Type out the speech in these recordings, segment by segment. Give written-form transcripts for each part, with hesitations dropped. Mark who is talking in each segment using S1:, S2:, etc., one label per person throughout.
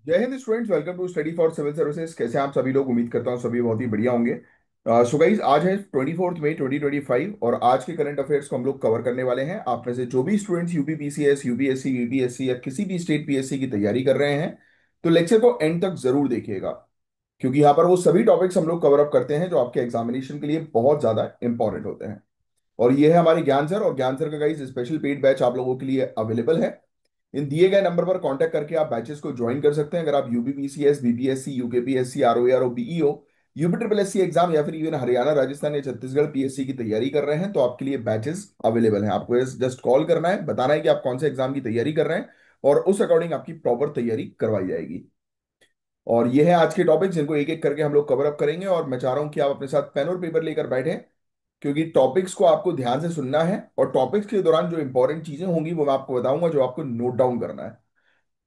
S1: जय हिंद students, welcome to study for civil services. कैसे हैं आप सभी लोग? उम्मीद करता हूँ सभी बहुत ही बढ़िया होंगे। सो गाइस, आज है 24 मई 2025 और आज के करंट अफेयर्स को हम लोग कवर करने वाले हैं। आप में से जो भी students UP PCS, UPSC, UPSC या किसी भी स्टेट पीएससी की तैयारी कर रहे हैं, तो लेक्चर को एंड तक जरूर देखिएगा, क्योंकि यहाँ पर वो सभी टॉपिक्स हम लोग कवर अप करते हैं जो आपके एग्जामिनेशन के लिए बहुत ज्यादा इंपॉर्टेंट होते हैं। और ये है हमारे ज्ञान सर, और ज्ञान सर का गाइस स्पेशल पेड बैच आप लोगों के लिए अवेलेबल है। इन दिए गए नंबर पर कांटेक्ट करके आप बैचेस को ज्वाइन कर सकते हैं। अगर आप यूपीपीसीएस, बीपीएससी, यूकेपीएससी, आरओईआर और BEO, UP triple SC exam या फिर इवन हरियाणा, राजस्थान या छत्तीसगढ़ पीएससी की तैयारी कर रहे हैं, तो आपके लिए बैचेस अवेलेबल हैं। आपको जस्ट कॉल करना है, बताना है कि आप कौन से एग्जाम की तैयारी कर रहे हैं, और उस अकॉर्डिंग आपकी प्रॉपर तैयारी करवाई जाएगी। और ये है आज के टॉपिक जिनको एक एक करके हम लोग कवर अप करेंगे, और मैं चाह रहा हूं कि आप अपने साथ पेन और पेपर लेकर बैठें, क्योंकि टॉपिक्स को आपको ध्यान से सुनना है, और टॉपिक्स के दौरान जो इंपॉर्टेंट चीजें होंगी वो मैं आपको बताऊंगा, जो आपको नोट डाउन करना है।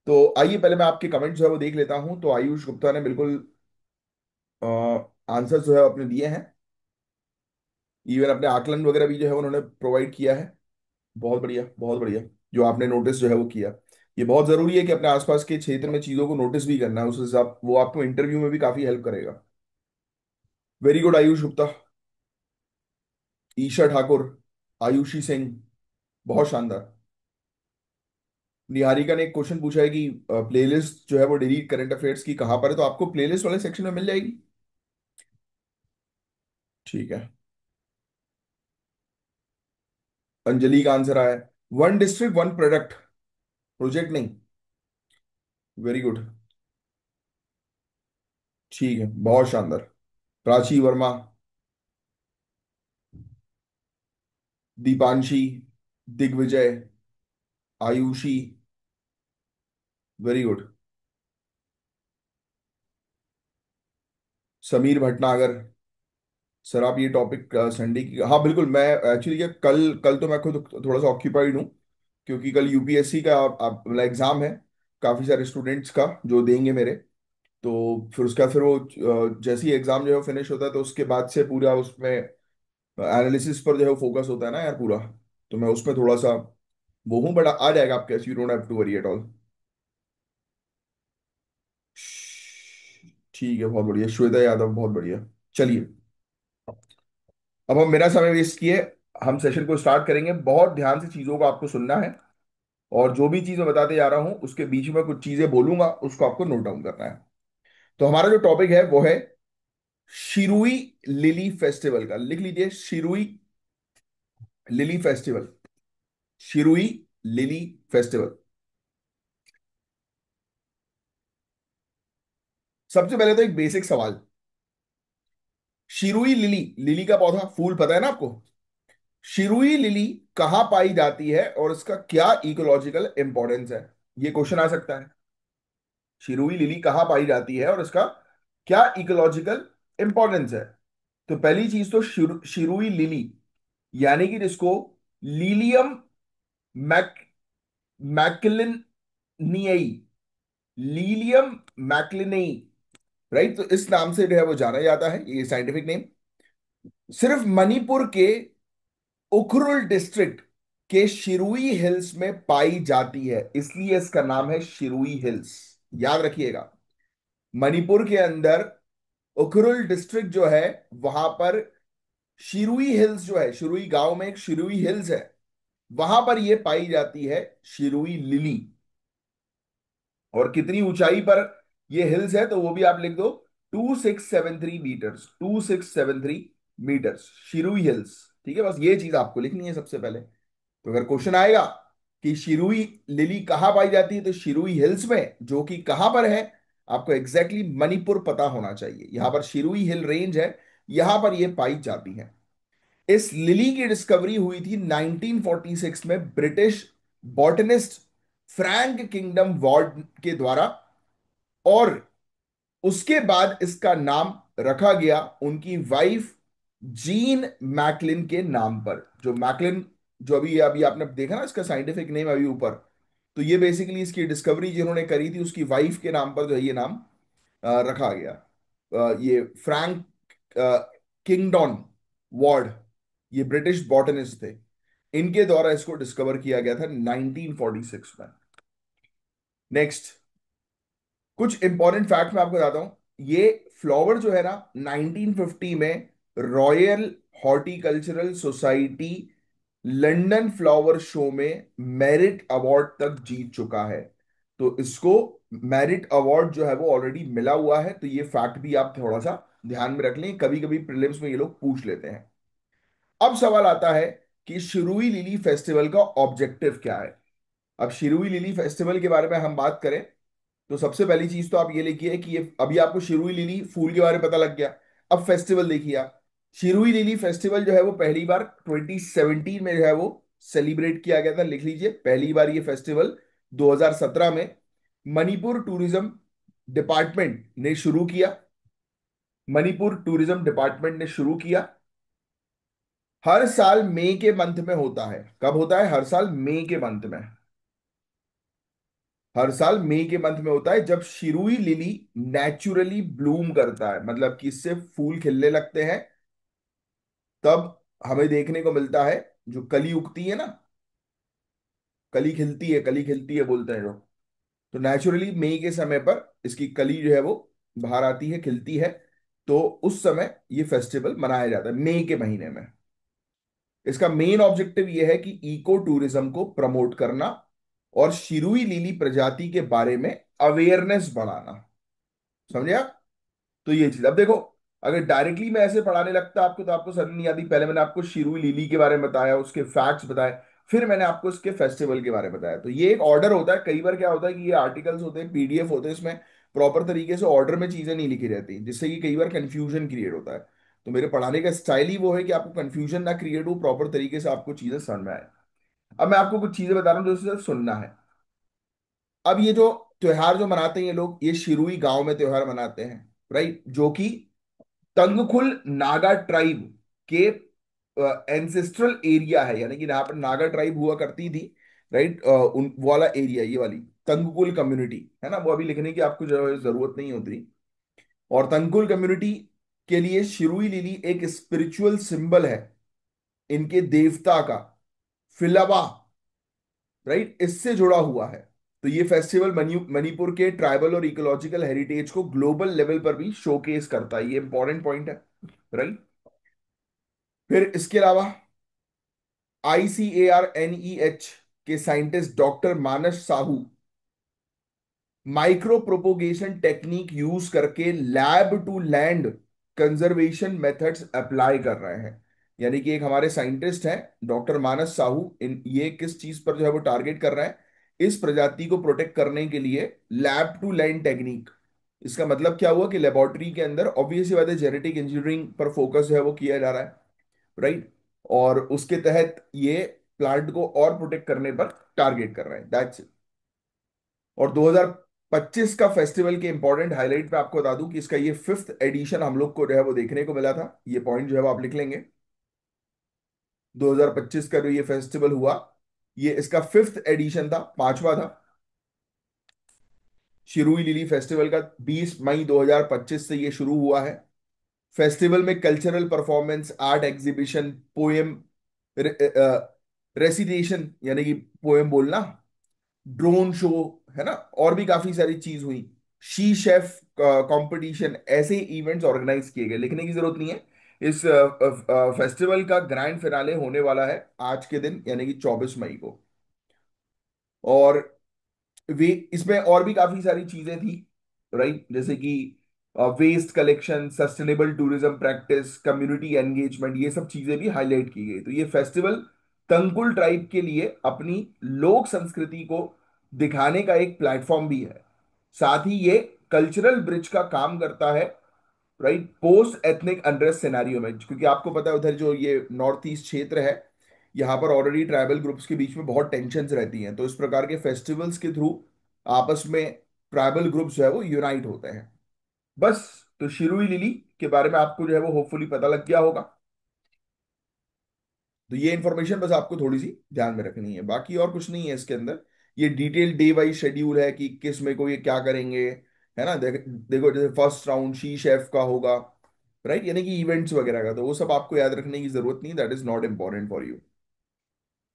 S1: तो आइए पहले मैं आपके कमेंट जो है वो देख लेता हूं। तो आयुष गुप्ता ने बिल्कुल आंसर जो है अपने दिए हैं, इवन अपने आकलन वगैरह भी जो है उन्होंने प्रोवाइड किया है। बहुत बढ़िया, बहुत बढ़िया। जो आपने नोटिस जो है वो किया, ये बहुत जरूरी है कि अपने आसपास के क्षेत्र में चीजों को नोटिस भी करना है, उस हिसाब वो आपको इंटरव्यू में भी काफी हेल्प करेगा। Very good Ayush Gupta. ईशा ठाकुर, आयुषी सिंह, बहुत शानदार। निहारिका ने एक क्वेश्चन पूछा है कि प्लेलिस्ट जो है वो डिलीट करंट अफेयर्स की कहाँ पर है, तो आपको प्लेलिस्ट वाले सेक्शन में मिल जाएगी। ठीक है। अंजलि का आंसर आया है, one district one product, project नहीं। Very good. ठीक है, बहुत शानदार। Prachi Verma, Deepanshi, Digvijay, Ayushi, very good. Sameer Bhatnagar, sir आप ये टॉपिक संडे की, हाँ बिल्कुल। मैं एक्चुअली क्या, कल कल तो मैं खुद थोड़ा सा ऑक्यूपाइड हूँ, क्योंकि कल यूपीएससी का मतलब एग्जाम है, काफी सारे स्टूडेंट्स का जो देंगे मेरे। तो फिर उसका फिर वो जैसे ही एग्जाम जो है फिनिश होता है, तो उसके बाद से पूरा उसमें एनालिसिस पर जो है फोकस होता है ना यार पूरा। तो मैं उसमें थोड़ा सा वो हूँ, बट आ जाएगा आपके, you don't have to worry at all. ठीक है, बहुत बढ़िया श्वेता यादव, बहुत बढ़िया। चलिए, अब हम बिना समय वेस्ट किए हम सेशन को स्टार्ट करेंगे। बहुत ध्यान से चीजों को आपको सुनना है, और जो भी चीज मैं बताते जा रहा हूं उसके बीच में कुछ चीजें बोलूंगा, उसको आपको नोट डाउन करना है। तो हमारा जो टॉपिक है वो है शिरुई लिली फेस्टिवल का। लिख लीजिए, Shirui lily festival. Shirui lily festival. सबसे पहले तो एक बेसिक सवाल, शिरुई लिली, लिली का पौधा, फूल पता है ना आपको? शिरुई लिली कहाँ पाई जाती है और इसका क्या इकोलॉजिकल इंपॉर्टेंस है? ये क्वेश्चन आ सकता है। शिरुई लिली कहाँ पाई जाती है और इसका क्या इकोलॉजिकल इंपॉर्टेंस है? तो पहली चीज तो शिरुई लिली, यानी कि जिसको लीलियम मैक मैकलिनियई, लीलियम मैकलिनई, राइट? तो इस नाम से जो है वो जाना जाता है, ये साइंटिफिक नेम। सिर्फ मणिपुर के उखरुल डिस्ट्रिक्ट के शिरुई हिल्स में पाई जाती है, इसलिए इसका नाम है शिरुई हिल्स। याद रखिएगा, मणिपुर के अंदर उखरुल डिस्ट्रिक्ट जो है, वहां पर शिरुई हिल्स जो है, शिरुई गांव में एक शिरुई हिल्स है, वहां पर यह पाई जाती है शिरुई लिली। और कितनी ऊंचाई पर ये हिल्स है, तो वो भी आप लिख दो, 2673 मीटर्स, 2673 मीटर्स, शिरुई हिल्स। ठीक है, बस ये चीज आपको लिखनी है सबसे पहले। तो अगर क्वेश्चन आएगा कि शिरुई लिली कहाँ पाई जाती है, तो शिरुई हिल्स में, जो कि कहां पर है, आपको एग्जैक्टली exactly मणिपुर पता होना चाहिए। यहां पर शिरुई हिल रेंज है, यहां पर ये पाई जाती है। इस लिली की डिस्कवरी हुई थी 1946 में British botanist Frank kingdom ward के द्वारा, और उसके बाद इसका नाम रखा गया उनकी वाइफ जीन मैकलिन के नाम पर। जो मैकलिन, जो अभी अभी आपने देखा ना इसका साइंटिफिक नेम अभी ऊपर, तो ये बेसिकली इसकी डिस्कवरी जिन्होंने करी थी उसकी वाइफ के नाम पर जो है ये नाम रखा गया। ये फ्रैंक किंगडॉन वार्ड, ये ब्रिटिश बॉटनिस्ट थे, इनके द्वारा इसको डिस्कवर किया गया था 1946 में। नेक्स्ट, कुछ इंपॉर्टेंट फैक्ट मैं आपको बताता हूं। ये फ्लावर जो है ना, 1950 में royal horticultural society London flower show में मेरिट अवार्ड तक जीत चुका है। तो इसको मेरिट अवार्ड जो है वो ऑलरेडी मिला हुआ है। तो ये फैक्ट भी आप थोड़ा सा ध्यान में रख लें, कभी कभी प्रीलिम्स में ये लोग पूछ लेते हैं। अब सवाल आता है कि शिरुई लिली फेस्टिवल का ऑब्जेक्टिव क्या है। अब शिरुई लिली फेस्टिवल के बारे में हम बात करें तो सबसे पहली चीज तो आप ये लिखिए कि ये अभी आपको शिरुई लिली फूल के बारे में पता लग गया। अब फेस्टिवल देखिए आप। शिरुई लिली फेस्टिवल जो है वो पहली बार 2017 में जो है वो सेलिब्रेट किया गया था। लिख लीजिए, पहली बार ये फेस्टिवल 2017 में मणिपुर टूरिज्म डिपार्टमेंट ने शुरू किया। मणिपुर टूरिज्म डिपार्टमेंट ने शुरू किया। हर साल मई के मंथ में होता है। कब होता है? हर साल मई के मंथ में। हर साल मई के मंथ में होता है जब शिरुई लिली नेचुरली ब्लूम करता है, मतलब कि इससे फूल खिलने लगते हैं। तब हमें देखने को मिलता है जो कली उगती है ना, कली खिलती है बोलते हैं जो। तो नेचुरली मई के समय पर इसकी कली जो है वो बाहर आती है, खिलती है। तो उस समय ये फेस्टिवल मनाया जाता है मई के महीने में। इसका मेन ऑब्जेक्टिव ये है कि इको टूरिज्म को प्रमोट करना और शिरुई लिली प्रजाति के बारे में अवेयरनेस बढ़ाना। समझे आप? तो ये चीज, अब देखो, अगर डायरेक्टली मैं ऐसे पढ़ाने लगता आपको तो आपको समझ नहीं आती। पहले मैंने आपको शिरुई लिली के बारे में बताया, उसके फैक्ट्स बताए, फिर मैंने आपको इसके फेस्टिवल के बारे में बताया। तो ये एक ऑर्डर होता है। कई बार क्या होता है कि ये आर्टिकल्स होते हैं, पीडीएफ होते हैं, इसमें प्रॉपर तरीके से ऑर्डर में चीजें नहीं लिखी रहती, जिससे कि कई बार कंफ्यूजन क्रिएट होता है। तो मेरे पढ़ाने का स्टाइल ही वो है कि आपको कंफ्यूजन ना क्रिएट हो, प्रॉपर तरीके से आपको चीजें समझ में आए। अब मैं आपको कुछ चीजें बता रहा हूँ जो सिर्फ सुनना है। अब ये जो त्योहार जो मनाते हैं ये लोग, ये शिरुई गांव में त्योहार मनाते हैं, राइट, जो कि तंगखुल नागा ट्राइब के एंसेस्ट्रल एरिया है, यानी कि यहाँ पर नागा ट्राइब हुआ करती थी, राइट। उन वो वाला एरिया, ये वाली तंगकुल कम्युनिटी है ना, वो अभी लिखने की आपको जो है जरूरत नहीं होती। और तंगकुल कम्युनिटी के लिए शिरुई लिली एक स्पिरिचुअल सिंबल है, इनके देवता का, फिलवा, राइट, इससे जुड़ा हुआ है। तो ये फेस्टिवल मणिपुर के ट्राइबल और इकोलॉजिकल हेरिटेज को ग्लोबल लेवल पर भी शोकेस करता है। ये इंपॉर्टेंट पॉइंट है, राइट। फिर इसके अलावा ICARNEH के scientist doctor Manas Sahu micro propagation technique use करके lab to land conservation methods apply कर रहे हैं। यानी कि एक हमारे साइंटिस्ट हैं डॉक्टर मानस साहू, इन ये किस चीज पर जो है वो टारगेट कर रहे हैं, इस प्रजाति को प्रोटेक्ट करने के लिए लैब टू लैंड टेक्निक। इसका मतलब क्या हुआ कि लेबोरेटरी के अंदर ऑब्वियसली बात है जेनेटिक इंजीनियरिंग पर फोकस जो है वो किया जा रहा है, राइट। और उसके तहत ये प्लांट को और प्रोटेक्ट करने पर टारगेट कर रहे हैं, दैट्स इट। और 2025 का फेस्टिवल के इंपॉर्टेंट हाईलाइट पे आपको बता दूं कि इसका ये फिफ्थ एडिशन हम लोग को जो है वो देखने को मिला था। ये पॉइंट जो है वो आप लिख लेंगे। 2025 का जो ये फेस्टिवल हुआ, ये इसका फिफ्थ एडिशन था, पांचवा था। शिरुई लिली फेस्टिवल का 20 मई 2025 से ये शुरू हुआ है। फेस्टिवल में cultural performance, art exhibition, poem recitation यानी कि पोएम बोलना, ड्रोन शो, है ना, और भी काफी सारी चीज हुई। शी शेफ कंपटीशन, ऐसे इवेंट्स ऑर्गेनाइज किए गए, लिखने की जरूरत नहीं है। इस फेस्टिवल का ग्रैंड फिनाले होने वाला है आज के दिन, यानी कि 24 मई को। और वे इसमें और भी काफी सारी चीजें थी, राइट, जैसे कि waste collection, sustainable tourism practice, community engagement, ये सब चीजें भी हाईलाइट की गई। तो ये फेस्टिवल तंकुल ट्राइब के लिए अपनी लोक संस्कृति को दिखाने का एक प्लेटफॉर्म भी है। साथ ही ये कल्चरल ब्रिज का काम करता है, right, post ethnic unrest scenario में, क्योंकि आपको पता है उधर जो ये नॉर्थ ईस्ट क्षेत्र है, यहाँ पर ऑलरेडी ट्राइबल ग्रुप्स के बीच में बहुत टेंशन्स रहती हैं। तो इस प्रकार के फेस्टिवल्स के थ्रू आपस में ट्राइबल ग्रुप्स जो है वो यूनाइट होते हैं। बस। तो शिरुई लिली के बारे में आपको जो है वो होपफुली पता लग गया होगा। तो ये इंफॉर्मेशन बस आपको थोड़ी सी ध्यान में रखनी है, बाकी और कुछ नहीं है इसके अंदर। ये डिटेल डे वाइज शेड्यूल है कि किस में को ये क्या करेंगे, है ना। देखो जैसे फर्स्ट राउंड शी शेफ का होगा, राइट, यानी कि इवेंट्स वगैरह का, तो वो सब आपको याद रखने की जरूरत नहीं, that is not important for you.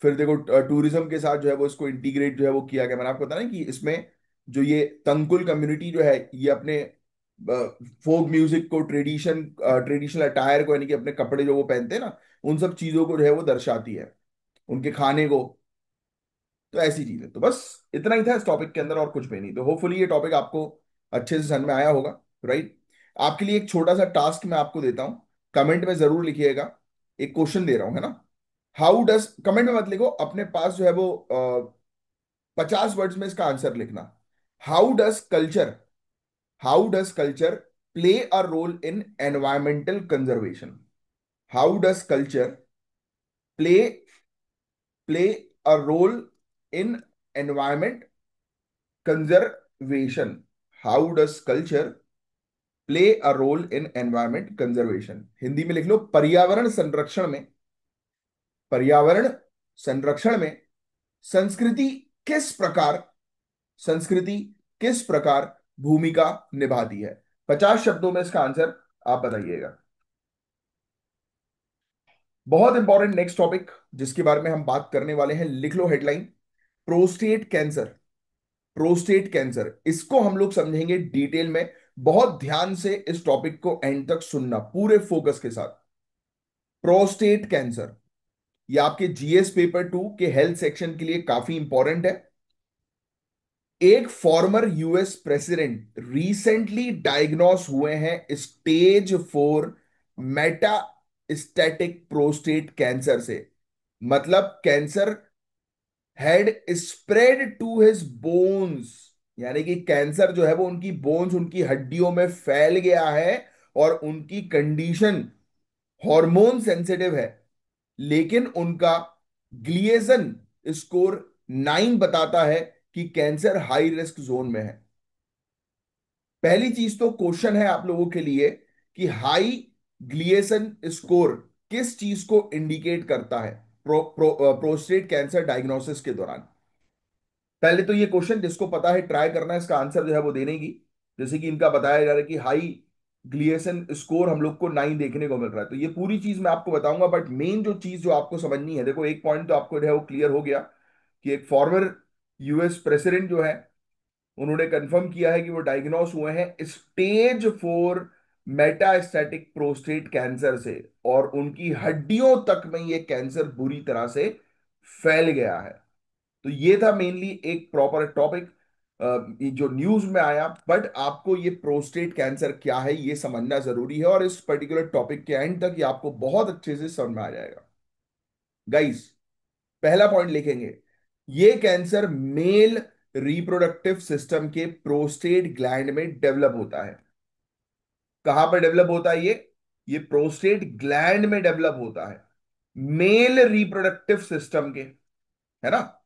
S1: फिर देखो टूरिज्म के साथ जो है वो इसको इंटीग्रेट जो है वो किया गया। मैंने आपको बताया ना कि इसमें जो ये तंकुल कम्युनिटी जो है, ये अपने फोक म्यूजिक को, ट्रेडिशनल अटायर को, यानी कि अपने कपड़े जो वो पहनते हैं ना, उन सब चीजों को जो है वो दर्शाती है, उनके खाने को। तो ऐसी चीज है। तो बस इतना ही था इस टॉपिक के अंदर, और कुछ भी नहीं। तो होपफुली ये टॉपिक आपको अच्छे से समझ में आया होगा। राइट। आपके लिए एक छोटा सा टास्क मैं आपको देता हूं, कमेंट में जरूर लिखिएगा। एक क्वेश्चन दे रहा हूं, है ना। हाउ डज, कमेंट में मत लिखो, अपने पास जो है वो 50 वर्ड्स में इसका आंसर लिखना। How does culture, how does culture play a role in environmental conservation? How does culture play play a role in environment conservation? How does culture play a role in environment conservation? Hindi में लिख लो, पर्यावरण संरक्षण में, पर्यावरण संरक्षण में संस्कृति किस प्रकार, संस्कृति किस प्रकार भूमिका निभाती है? 50 शब्दों में इसका आंसर आप बताइएगा। बहुत इंपॉर्टेंट नेक्स्ट टॉपिक जिसके बारे में हम बात करने वाले हैं, लिख लो headline, prostate cancer. Prostate cancer, इसको हम लोग समझेंगे डिटेल में। बहुत ध्यान से इस टॉपिक को एंड तक सुनना, पूरे फोकस के साथ। प्रोस्टेट कैंसर, ये आपके जीएस पेपर 2 के हेल्थ सेक्शन के लिए काफी इंपॉर्टेंट है। एक former US president recently diagnosed हुए हैं स्टेज 4 मेटास्टैटिक प्रोस्टेट कैंसर से। मतलब cancer had spread to his bones, यानी कि कैंसर जो है वो उनकी बोन्स, उनकी हड्डियों में फैल गया है, और उनकी कंडीशन हार्मोन सेंसिटिव है। लेकिन उनका ग्लिएशन स्कोर 9 बताता है कि कैंसर हाई रिस्क जोन में है। पहली चीज तो क्वेश्चन है आप लोगों के लिए कि हाई ग्लिएशन स्कोर किस चीज को इंडिकेट करता है प्रोस्टेट कैंसर डायग्नोसिस के दौरान? पहले तो ये क्वेश्चन जिसको पता है ट्राई करना है इसका आंसर जो है वो देने की। जैसे कि इनका बताया जा रहा है कि हाई ग्लिएशन स्कोर हम लोग को 9 देखने को मिल रहा है, तो ये पूरी चीज मैं आपको बताऊंगा। बट मेन जो चीज जो आपको समझनी है, देखो एक पॉइंट तो आपको जो है वो क्लियर हो गया कि एक फॉर्मर यूएस प्रेसिडेंट जो है, उन्होंने कंफर्म किया है कि वो डायग्नोस हुए हैं स्टेज 4 मेटास्टैटिक प्रोस्टेट कैंसर से, और उनकी हड्डियों तक में ये कैंसर बुरी तरह से फैल गया है। तो ये था मेनली एक प्रॉपर टॉपिक जो न्यूज में आया। बट आपको ये प्रोस्टेट कैंसर क्या है ये समझना जरूरी है, और इस पर्टिकुलर टॉपिक के एंड तक ये आपको बहुत अच्छे से समझ में आ जाएगा। गाइस, पहला पॉइंट लिखेंगे, ये कैंसर मेल रिप्रोडक्टिव सिस्टम के प्रोस्टेट ग्लैंड में डेवलप होता है। कहां पर डेवलप होता है ये प्रोस्टेट ग्लैंड में डेवलप होता है, मेल रिप्रोडक्टिव सिस्टम के, है ना।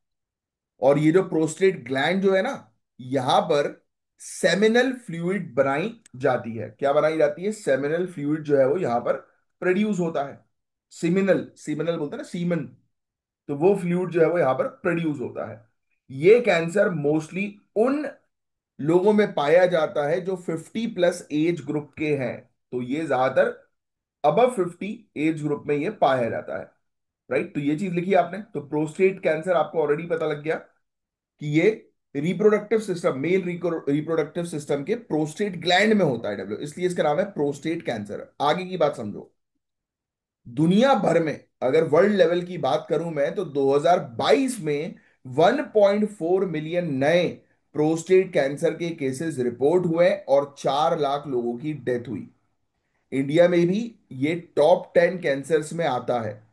S1: और ये जो प्रोस्टेट ग्लैंड जो है ना, यहां पर सेमिनल फ्लूइड बनाई जाती है। क्या बनाई जाती है? सेमिनल फ्लूइड जो है वो यहां पर प्रोड्यूस होता है। सिमिनल, सीमिनल बोलते हैं ना, सीमन। तो वो फ्लूइड जो है वो यहां पर प्रोड्यूस होता है। ये कैंसर मोस्टली उन लोगों में पाया जाता है जो 50+ एज ग्रुप के हैं। तो ये ज्यादातर अबव 50 एज ग्रुप में ये पाया जाता है। राइट। तो ये चीज लिखी आपने, तो प्रोस्टेट कैंसर आपको ऑलरेडी पता लग गया कि ये reproductive system, male reproductive system के प्रोस्टेट ग्लैंड में होता है डेवलप, इसलिए इसका नाम है प्रोस्टेट कैंसर। आगे की बात समझो। दुनिया भर में अगर वर्ल्ड लेवल की बात करूं मैं, तो 2022 में 1.4 मिलियन नए प्रोस्टेट कैंसर के केसेस रिपोर्ट हुए, और 4 लाख लोगों की डेथ हुई। इंडिया में भी ये टॉप 10 कैंसर्स में आता है।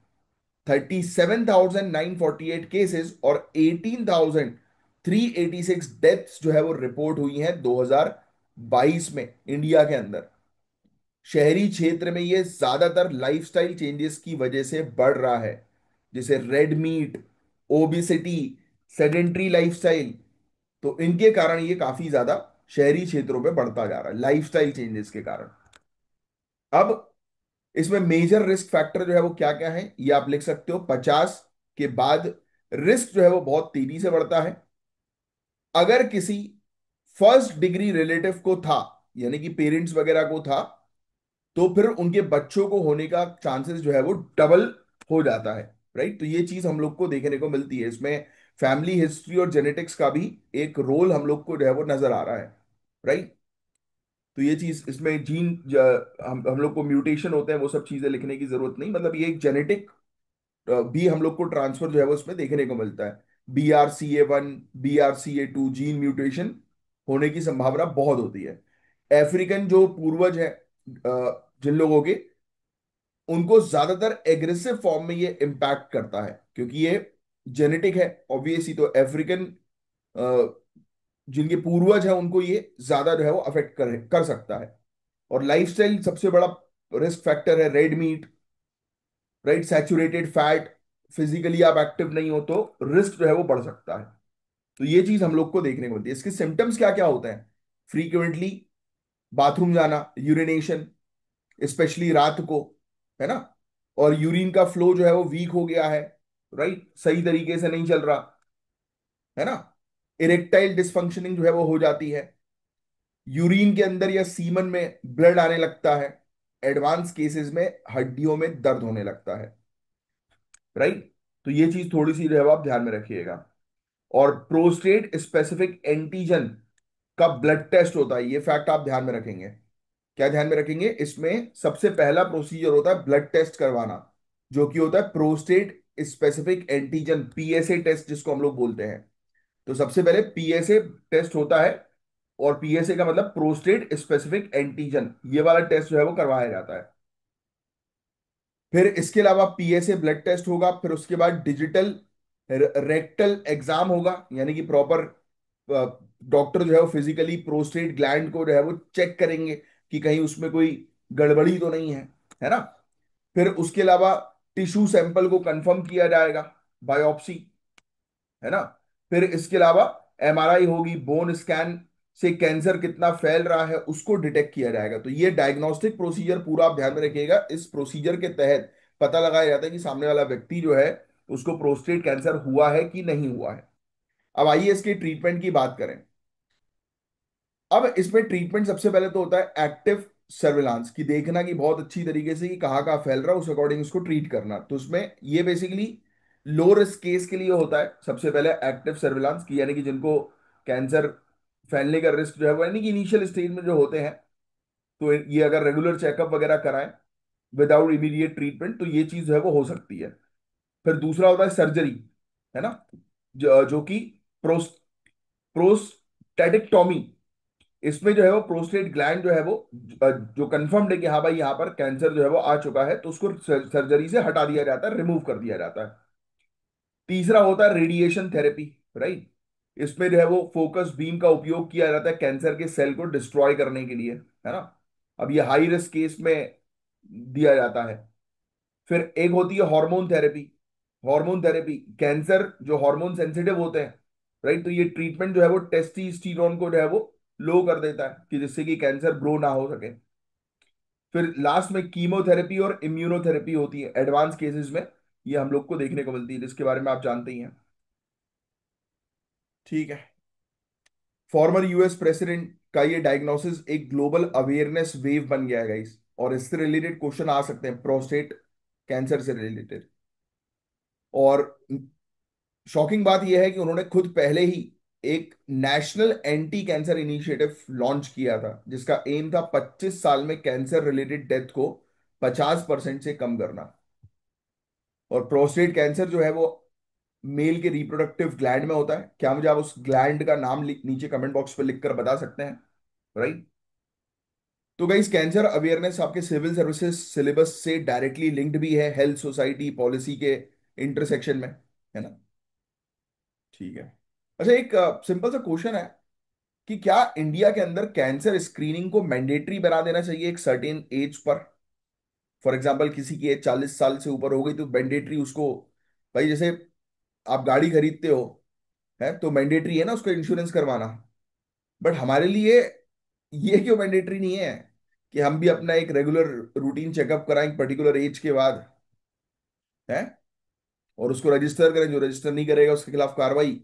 S1: 37,948 केसेस और 18,386 डेथ्स जो है वो रिपोर्ट हुई हैं 2022 में इंडिया के अंदर। शहरी क्षेत्र में ये ज्यादातर लाइफस्टाइल चेंजेस की वजह से बढ़ रहा है, जैसे red meat, obesity, sedentary lifestyle. तो इनके कारण ये काफी ज्यादा शहरी क्षेत्रों में बढ़ता जा रहा है लाइफस्टाइल चेंजेस के कारण। अब इसमें मेजर रिस्क फैक्टर जो है वो क्या क्या है ये आप लिख सकते हो। 50 के बाद रिस्क जो है वो बहुत तेजी से बढ़ता है। अगर किसी फर्स्ट डिग्री रिलेटिव को था, यानी कि पेरेंट्स वगैरह को था, तो फिर उनके बच्चों को होने का चांसेस जो है वो डबल हो जाता है। राइट। तो ये चीज हम लोग को देखने को मिलती है इसमें। फैमिली हिस्ट्री और जेनेटिक्स का भी एक रोल हम लोग को जो है वो नजर आ रहा है, राइट। तो ये चीज इसमें हम लोग को म्यूटेशन होते हैं, वो सब चीजें लिखने की जरूरत नहीं, मतलब ये एक जेनेटिक भी हम लोग को ट्रांसफर जो है वो उसमें देखने को मिलता है। BRCA1, BRCA2 जीन म्यूटेशन होने की संभावना बहुत होती है। अफ्रीकन जो पूर्वज है जिन लोगों के, उनको ज्यादातर एग्रेसिव फॉर्म में ये इम्पैक्ट करता है, क्योंकि ये जेनेटिक है ऑब्वियसली। तो अफ्रीकन जिनके पूर्वज हैं उनको ये ज्यादा जो है वो अफेक्ट कर कर सकता है। और लाइफस्टाइल सबसे बड़ा रिस्क फैक्टर है। Red meat, right, saturated fat, physically आप एक्टिव नहीं हो तो रिस्क जो है वो बढ़ सकता है। तो ये चीज हम लोग को देखने को मिलती है। इसके सिम्टम्स क्या क्या होते हैं? फ्रीक्वेंटली बाथरूम जाना, यूरिनेशन, स्पेशली रात को, है ना। और यूरिन का फ्लो जो है वो वीक हो गया है, राइट, सही तरीके से नहीं चल रहा, है ना। इरेक्टाइल डिसफंक्शनिंग जो है वो हो जाती है। यूरिन के अंदर या सीमन में ब्लड आने लगता है। एडवांस केसेस में हड्डियों में दर्द होने लगता है, राइट। तो ये चीज थोड़ी सी जो है वो आप ध्यान में रखिएगा। और प्रोस्टेट स्पेसिफिक एंटीजन का ब्लड टेस्ट होता है, ये फैक्ट आप ध्यान में रखेंगे। क्या ध्यान में रखेंगे? इसमें सबसे पहला प्रोसीजर होता है ब्लड टेस्ट करवाना, जो कि होता है prostate specific antigen, PSA test जिसको हम लोग बोलते हैं। तो सबसे पहले PSA टेस्ट होता है, और PSA का मतलब प्रोस्टेट स्पेसिफिक एंटीजन, ये वाला टेस्ट जो है वो करवाया जाता है। फिर इसके अलावा PSA ब्लड टेस्ट होगा, फिर उसके बाद डिजिटल रेक्टल एग्जाम होगा, यानी कि प्रॉपर डॉक्टर जो है वो फिजिकली प्रोस्टेट ग्लैंड को जो है वो चेक करेंगे कि कहीं उसमें कोई गड़बड़ी तो नहीं है ना। फिर उसके अलावा टिश्यू सैंपल को कंफर्म किया जाएगा, बायोप्सी, है ना। फिर इसके अलावा MRI होगी, बोन स्कैन से कैंसर कितना फैल रहा है उसको डिटेक्ट किया जाएगा। तो ये डायग्नोस्टिक प्रोसीजर पूरा आप ध्यान में रखिएगा। इस प्रोसीजर के तहत पता लगाया जाता है कि सामने वाला व्यक्ति जो है उसको प्रोस्टेट कैंसर हुआ है कि नहीं हुआ है। अब आइए इसके ट्रीटमेंट की बात करें। अब इसमें ट्रीटमेंट सबसे पहले तो होता है एक्टिव सर्विलांस, की देखना कि बहुत अच्छी तरीके से कि कहाँ कहाँ फैल रहा है, उस अकॉर्डिंग उसको ट्रीट करना। तो उसमें ये बेसिकली लो रिस्क केस के लिए होता है सबसे पहले एक्टिव सर्विलांस की, यानी कि जिनको कैंसर फैलने का रिस्क जो है वो, यानी कि इनिशियल स्टेज में जो होते हैं, तो ये अगर रेगुलर चेकअप वगैरह कराएं विदाउट इमीडिएट ट्रीटमेंट तो ये चीज जो है वो हो सकती है। फिर दूसरा होता है सर्जरी, है ना, जो कि प्रोस प्रोस्टेटिकटॉमी। इसमें जो है वो प्रोस्टेट ग्लैंड जो है वो जो कंफर्म्ड है कि हाँ भाई यहाँ पर कैंसर जो है वो आ चुका है, तो उसको सर्जरी से हटा दिया जाता है, रिमूव कर दिया जाता है। तीसरा होता है रेडिएशन थेरेपी, राइट। इसमें जो है वो फोकस बीम का उपयोग किया जाता है कैंसर के सेल को डिस्ट्रॉय करने के लिए, है ना। अब ये हाई रिस्क केस में दिया जाता है। फिर एक होती है hormone therapy. Hormone therapy, cancer जो हार्मोन सेंसिटिव होते हैं, राइट, तो ये ट्रीटमेंट जो है वो टेस्टोस्टेरोन को जो है वो लो कर देता है, कि जिससे कि कैंसर ग्रो ना हो सके। फिर लास्ट में कीमोथेरेपी और इम्यूनोथेरेपी होती है एडवांस केसेस में, ये हम लोग को देखने को मिलती है, जिसके बारे में आप जानते ही हैं। ठीक है। फॉर्मर US प्रेसिडेंट का ये डायग्नोसिस एक ग्लोबल अवेयरनेस वेव बन गया है गाइस, और इससे रिलेटेड क्वेश्चन आ सकते हैं प्रोस्टेट कैंसर से रिलेटेड। और शॉकिंग बात यह है कि उन्होंने खुद पहले ही एक national anti cancer initiative launch किया था, जिसका एम था 25 साल में कैंसर रिलेटेड डेथ को 50% से कम करना। और प्रोस्टेट कैंसर जो है वो मेल के रिप्रोडक्टिव ग्लैंड में होता है। क्या मुझे आप उस ग्लैंड का नाम नीचे कमेंट बॉक्स पे लिखकर बता सकते हैं, राइट। तो गाइस, कैंसर अवेयरनेस आपके सिविल सर्विसेज सिलेबस से डायरेक्टली लिंक्ड भी है, हेल्थ सोसाइटी पॉलिसी के इंटरसेक्शन में, है ना। ठीक है। अच्छा, एक सिंपल सा क्वेश्चन है कि क्या इंडिया के अंदर कैंसर स्क्रीनिंग को मैंडेटरी बना देना चाहिए एक सर्टेन एज पर? फॉर एग्जांपल किसी की एज 40 साल से ऊपर हो गई तो मैंडेटरी उसको, भाई जैसे आप गाड़ी खरीदते हो, है तो मैंडेटरी है ना उसको इंश्योरेंस करवाना। बट हमारे लिए ये क्यों मैंडेटरी नहीं है कि हम भी अपना एक रेगुलर रूटीन चेकअप कराएं पर्टिकुलर एज के बाद, है, और उसको रजिस्टर करें? जो रजिस्टर नहीं करेगा उसके खिलाफ कार्रवाई।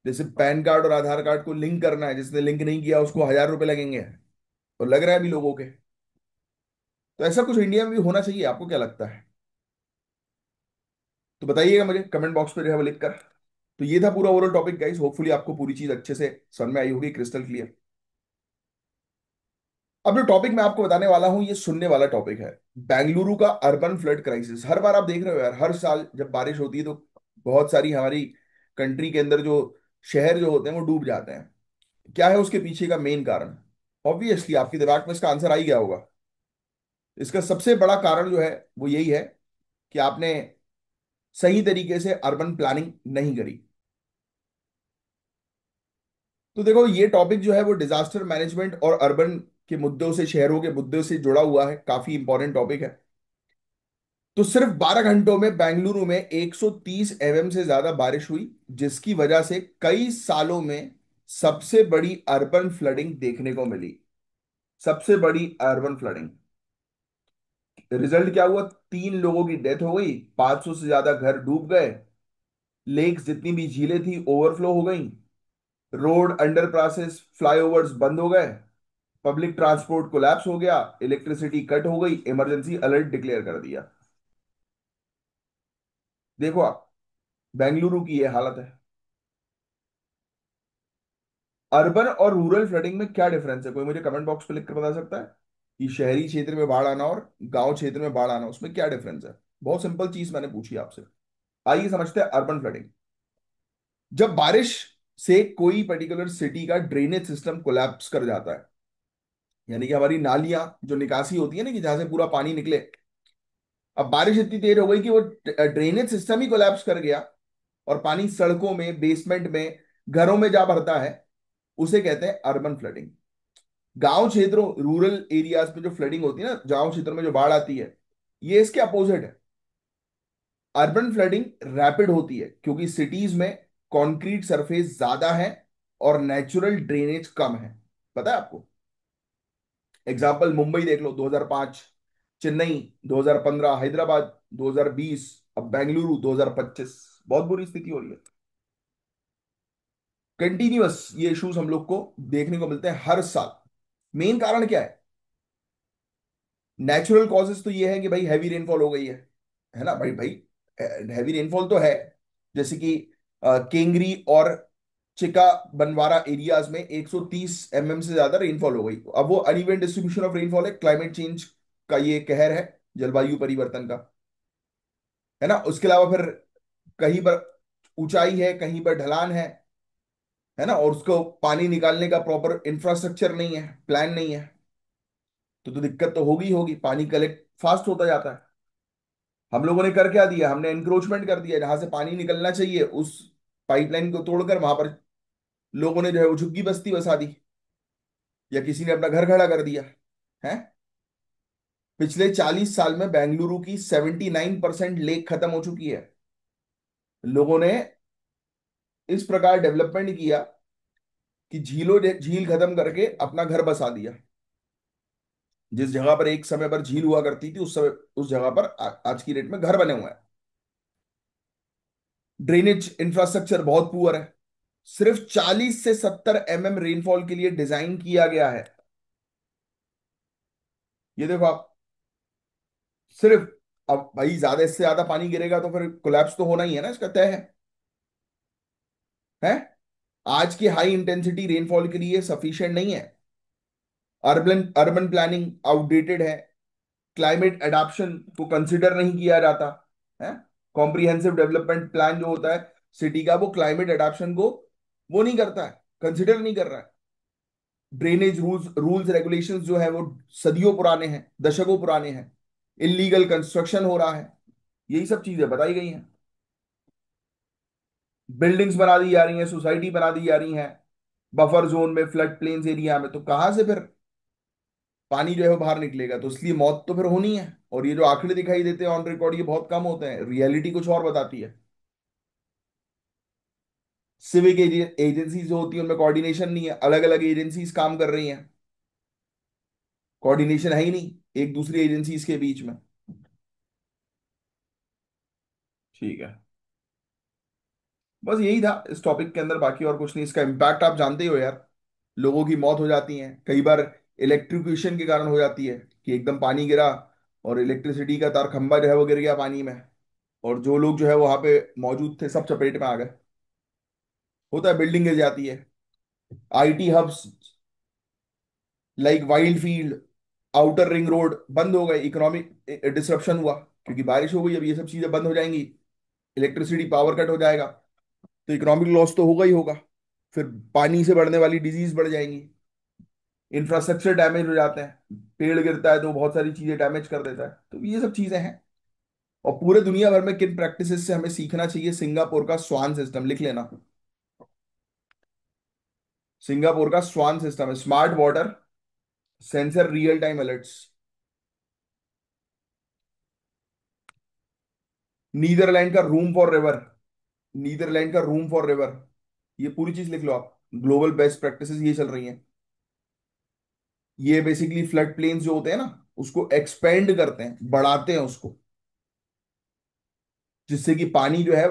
S1: जैसे पैन कार्ड और आधार कार्ड को लिंक करना है, जिसने लिंक नहीं किया उसको 1000 रुपए लगेंगे, और लग रहा है अभी लोगों के। तो ऐसा कुछ इंडिया में भी होना चाहिए, आपको क्या लगता है? तो बताइएगा मुझे कमेंट बॉक्स पे जो है वो लिख कर। तो ये था पूरा ओवरऑल टॉपिक गाइस, होपफुली आपको पूरी चीज अच्छे से समझ में आई होगी, क्रिस्टल क्लियर। अब जो टॉपिक मैं आपको बताने वाला हूं ये सुनने वाला टॉपिक है, बेंगलुरु का अर्बन फ्लड क्राइसिस। हर बार आप देख रहे हो यार, हर साल जब बारिश होती है तो बहुत सारी हमारी कंट्री के अंदर जो शहर जो होते हैं वो डूब जाते हैं। क्या है उसके पीछे का मेन कारण? ऑब्वियसली आपके दिमाग में इसका आंसर आ ही गया होगा। इसका सबसे बड़ा कारण जो है वो यही है कि आपने सही तरीके से अर्बन प्लानिंग नहीं करी। तो देखो ये टॉपिक जो है वो डिजास्टर मैनेजमेंट और अर्बन के मुद्दों से, शहरों के मुद्दों से जुड़ा हुआ है, काफी इंपॉर्टेंट टॉपिक है। तो सिर्फ 12 घंटों में बेंगलुरु में 130 एमएम से ज्यादा बारिश हुई, जिसकी वजह से कई सालों में सबसे बड़ी अर्बन फ्लडिंग देखने को मिली। सबसे बड़ी अर्बन फ्लडिंग। रिजल्ट क्या हुआ? 3 लोगों की डेथ हो गई, 500 से ज्यादा घर डूब गए, लेक्स जितनी भी झीलें थी ओवरफ्लो हो गई, रोड अंडर पासेस फ्लाईओवर्स बंद हो गए, पब्लिक ट्रांसपोर्ट कोलैप्स हो गया, इलेक्ट्रिसिटी कट हो गई, इमरजेंसी अलर्ट डिक्लेयर कर दिया। देखो आप, बेंगलुरु की ये हालत है। अर्बन और रूरल फ्लडिंग में क्या डिफरेंस है? कोई मुझे कमेंट बॉक्स पे लिख कर बता सकता है कि शहरी क्षेत्र में बाढ़ आना और गांव क्षेत्र में बाढ़ आना, उसमें क्या डिफरेंस है? बहुत सिंपल चीज मैंने पूछी आपसे। आइए समझते हैं अर्बन फ्लडिंग। जब बारिश से कोई पर्टिकुलर सिटी का ड्रेनेज सिस्टम कोलैप्स कर जाता है, यानी कि हमारी नालियां जो निकासी होती है ना, कि जहां से पूरा पानी निकले, अब बारिश इतनी तेज हो गई कि वो ड्रेनेज सिस्टम ही कोलैप्स कर गया और पानी सड़कों में, बेसमेंट में, घरों में जा भरता है, उसे कहते हैं अर्बन फ्लडिंग। गांव क्षेत्रों, रूरल एरियाज में जो फ्लडिंग होती है ना, गांव क्षेत्रों में जो बाढ़ आती है, ये इसके अपोजिट है। अर्बन फ्लडिंग रैपिड होती है क्योंकि सिटीज में कंक्रीट सरफेस ज्यादा है और नेचुरल ड्रेनेज कम है। पता है आपको? एग्जाम्पल मुंबई देख लो 2005, चेन्नई 2015, हैदराबाद 2020, अब बेंगलुरु 2025। बहुत बुरी स्थिति हो रही है। कंटिन्यूअस ये इश्यूज हम लोग को देखने को मिलते हैं हर साल। मेन कारण क्या है? नेचुरल कॉजेस तो ये है कि भाई हैवी रेनफॉल हो गई है ना भाई भाई। हैवी रेनफॉल तो है, जैसे कि केंगरी और चिका बनवारा एरियाज में 130 एमएम से ज्यादा रेनफॉल हो गई। अब वो अनइवन डिस्ट्रीब्यूशन ऑफ रेनफॉल है, क्लाइमेट चेंज का ये कहर है, जलवायु परिवर्तन का, है ना। उसके अलावा फिर कहीं पर ऊंचाई है, कहीं पर ढलान है ना, और उसको पानी निकालने का प्रॉपर इंफ्रास्ट्रक्चर नहीं है, प्लान नहीं है। तो दिक्कत तो होगी होगी, पानी कलेक्ट फास्ट होता जाता है। हम लोगों ने कर क्या दिया? हमने एनक्रोचमेंट कर दिया, जहां से पानी निकलना चाहिए उस पाइपलाइन को तोड़कर वहां पर लोगों ने जो है वो झुग्गी बस्ती बसा दी, या किसी ने अपना घर खड़ा कर दिया है। पिछले 40 साल में बेंगलुरु की 79% लेक खत्म हो चुकी है। लोगों ने इस प्रकार डेवलपमेंट किया कि झील खत्म करके अपना घर बसा दिया। जिस जगह पर एक समय पर झील हुआ करती थी, उस समय उस जगह पर आज की डेट में घर बने हुए हैं। ड्रेनेज इंफ्रास्ट्रक्चर बहुत पुअर है। सिर्फ 40 से 70 एमएम रेनफॉल के लिए डिजाइन किया गया है। ये देखो आप, सिर्फ। अब भाई ज्यादा, इससे ज्यादा पानी गिरेगा तो फिर कोलैप्स तो होना ही है ना, इसका तय है। आज की हाई इंटेंसिटी रेनफॉल के लिए सफिशिएंट नहीं है। अर्बन अर्बन प्लानिंग आउटडेटेड है। क्लाइमेट एडाप्शन को कंसिडर नहीं किया जाता है। कॉम्प्रिहेंसिव डेवलपमेंट प्लान जो होता है सिटी का, वो क्लाइमेट एडाप्शन को वो नहीं करता है, कंसिडर नहीं कर रहा है। ड्रेनेज रूल्स रूल्स रेगुलेशंस जो है वो सदियों पुराने हैं, दशकों पुराने हैं। इलीगल कंस्ट्रक्शन हो रहा है। यही सब चीजें बताई गई हैं। बिल्डिंग्स बना दी जा रही हैं, सोसाइटी बना दी जा रही हैं बफर जोन में, फ्लड प्लेन्स एरिया में। तो कहां से फिर पानी जो है वो बाहर निकलेगा? तो इसलिए मौत तो फिर होनी है। और ये जो आंकड़े दिखाई देते हैं ऑन रिकॉर्ड, ये बहुत कम होते हैं, रियलिटी कुछ और बताती है। सिविक एजेंसीज जो होती है उनमें कोऑर्डिनेशन नहीं है, अलग अलग एजेंसीज काम कर रही हैं, कोऑर्डिनेशन है ही नहीं एक दूसरी एजेंसीज के बीच में। ठीक है, बस यही था इस टॉपिक के अंदर, बाकी और कुछ नहीं। इसका इम्पैक्ट आप जानते ही हो यार, लोगों की मौत हो जाती है कई बार, इलेक्ट्रिक्यूशन के कारण हो जाती है कि एकदम पानी गिरा और इलेक्ट्रिसिटी का तार खंभा जो है वो गिर गया पानी में, और जो लोग जो है वहां पे मौजूद थे सब चपेट में आ गए। होता है, बिल्डिंग गिर जाती है। IT hubs like wild field, outer ring road बंद हो गए, इकोनॉमिक डिसरप्शन हुआ, क्योंकि बारिश हो गई, अब ये सब चीजें बंद हो जाएंगी, इलेक्ट्रिसिटी पावर कट हो जाएगा, तो इकोनॉमिक लॉस तो होगा ही होगा। फिर पानी से बढ़ने वाली डिजीज बढ़ जाएंगी, इंफ्रास्ट्रक्चर डैमेज हो जाते हैं, पेड़ गिरता है तो बहुत सारी चीजें डैमेज कर देता है, तो ये सब चीजें हैं। और पूरे दुनिया भर में किन प्रैक्टिसेस से हमें सीखना चाहिए? सिंगापुर का स्वान सिस्टम लिख लेना। सिंगापुर का स्वान सिस्टम है, smart water sensor real time alerts. Netherland का रूम फॉर रिवर, नीदरलैंड का रूम फॉर रिवर, ये पूरी चीज लिख लो आप। ग्लोबल बेस्ट प्रैक्टिसेस ये चल रही हैं। ये बेसिकली फ्लड प्लेन्स जो होते हैं ना, उसको एक्सपेंड करते हैं, बढ़ाते हैं उसको, जिससे कि पानी जो है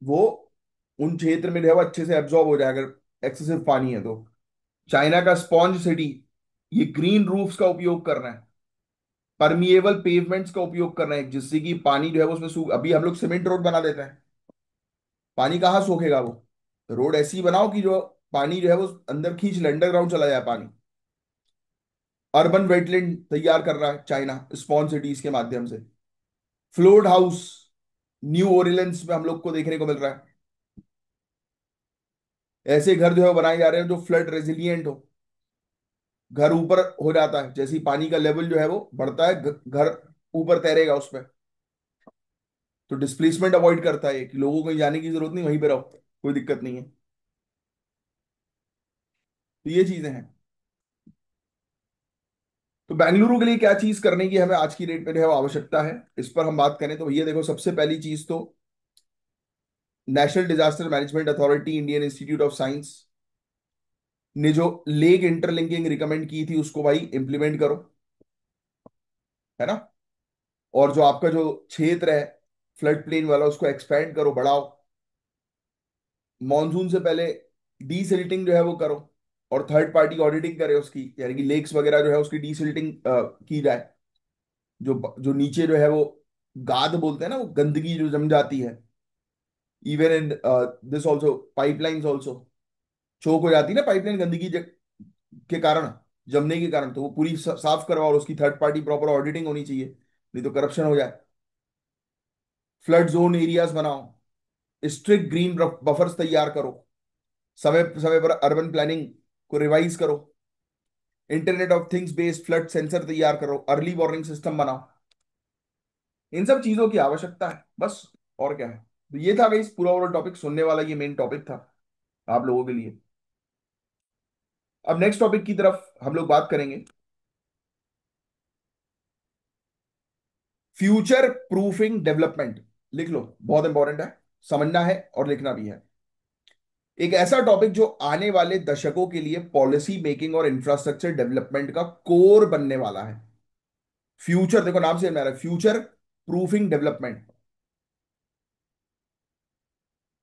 S1: वो उन क्षेत्र में जो है वो अच्छे से एब्जॉर्ब हो जाए, अगर एक्सेसिव पानी है तो। चाइना का स्पॉन्ज सिटी, ये ग्रीन रूफ्स का उपयोग कर रहे हैं, परमिएबल पेवमेंट्स का उपयोग कर रहे हैं, जिससे कि पानी जो है वो उसमें सूख, अभी हम लोग सीमेंट रोड बना देते हैं, पानी कहाँ सूखेगा वो? रोड ऐसी बनाओ कि जो पानी जो है वो अंदर खींच ले, अंडरग्राउंड चला जाए पानी। अर्बन वेटलैंड तैयार कर रहा है चाइना स्पॉन सिटीज के माध्यम से। फ्लोड हाउस न्यू ओरिलेंस में हम लोग को देखने को मिल रहा है। ऐसे घर जो है वो बनाए जा रहे हैं जो फ्लड रेजिलिएंट हो। घर ऊपर हो जाता है, जैसे ही पानी का लेवल जो है वो बढ़ता है, घर ऊपर तैरेगा उस पर। तो डिस्प्लेसमेंट अवॉइड करता है कि लोगों को कहीं जाने की जरूरत नहीं, वहीं पे रहो, कोई दिक्कत नहीं है। तो ये चीजें हैं। तो बेंगलुरु के लिए क्या चीज करने की हमें आज की डेट में जो है वो आवश्यकता है, इस पर हम बात करें तो भैया देखो, सबसे पहली चीज तो national disaster management authority, Indian institute of science ने जो लेक इंटरलिंकिंग रिकमेंड की थी उसको भाई इंप्लीमेंट करो, है ना। और जो आपका जो क्षेत्र है फ्लड प्लेन वाला, उसको एक्सपैंड करो, बढ़ाओ। मॉनसून से पहले डीसिल्टिंग जो है वो करो, और थर्ड पार्टी ऑडिटिंग करे उसकी, यानी कि लेक्स वगैरह जो है उसकी डीसिल्टिंग की जाए। जो जो नीचे जो है वो गाद बोलते हैं ना, वो गंदगी जो जम जाती है, even in this also, pipelines also choke हो जाती है ना, पाइपलाइन गंदगी के कारण, जमने के कारण, तो वो पूरी साफ करवाओ, और उसकी थर्ड पार्टी प्रॉपर ऑडिटिंग होनी चाहिए, नहीं तो करप्शन हो जाए। फ्लड जोन एरियाज बनाओ, स्ट्रिक्ट ग्रीन बफर्स तैयार करो, समय समय पर अर्बन प्लानिंग को रिवाइज करो, internet of things based flood sensor तैयार करो, अर्ली वार्निंग सिस्टम बनाओ। इन सब चीजों की आवश्यकता है बस, और क्या है। तो ये था भाई इस पूरा ओवरऑल टॉपिक, सुनने वाला ये मेन टॉपिक था आप लोगों के लिए। अब नेक्स्ट टॉपिक की तरफ हम लोग बात करेंगे, फ्यूचर प्रूफिंग डेवलपमेंट। लिख लो, बहुत इंपॉर्टेंट है, समझना है और लिखना भी है। एक ऐसा टॉपिक जो आने वाले दशकों के लिए पॉलिसी मेकिंग और इंफ्रास्ट्रक्चर डेवलपमेंट का कोर बनने वाला है। फ्यूचर, देखो नाम से आ रहा है, फ्यूचर प्रूफिंग डेवलपमेंट।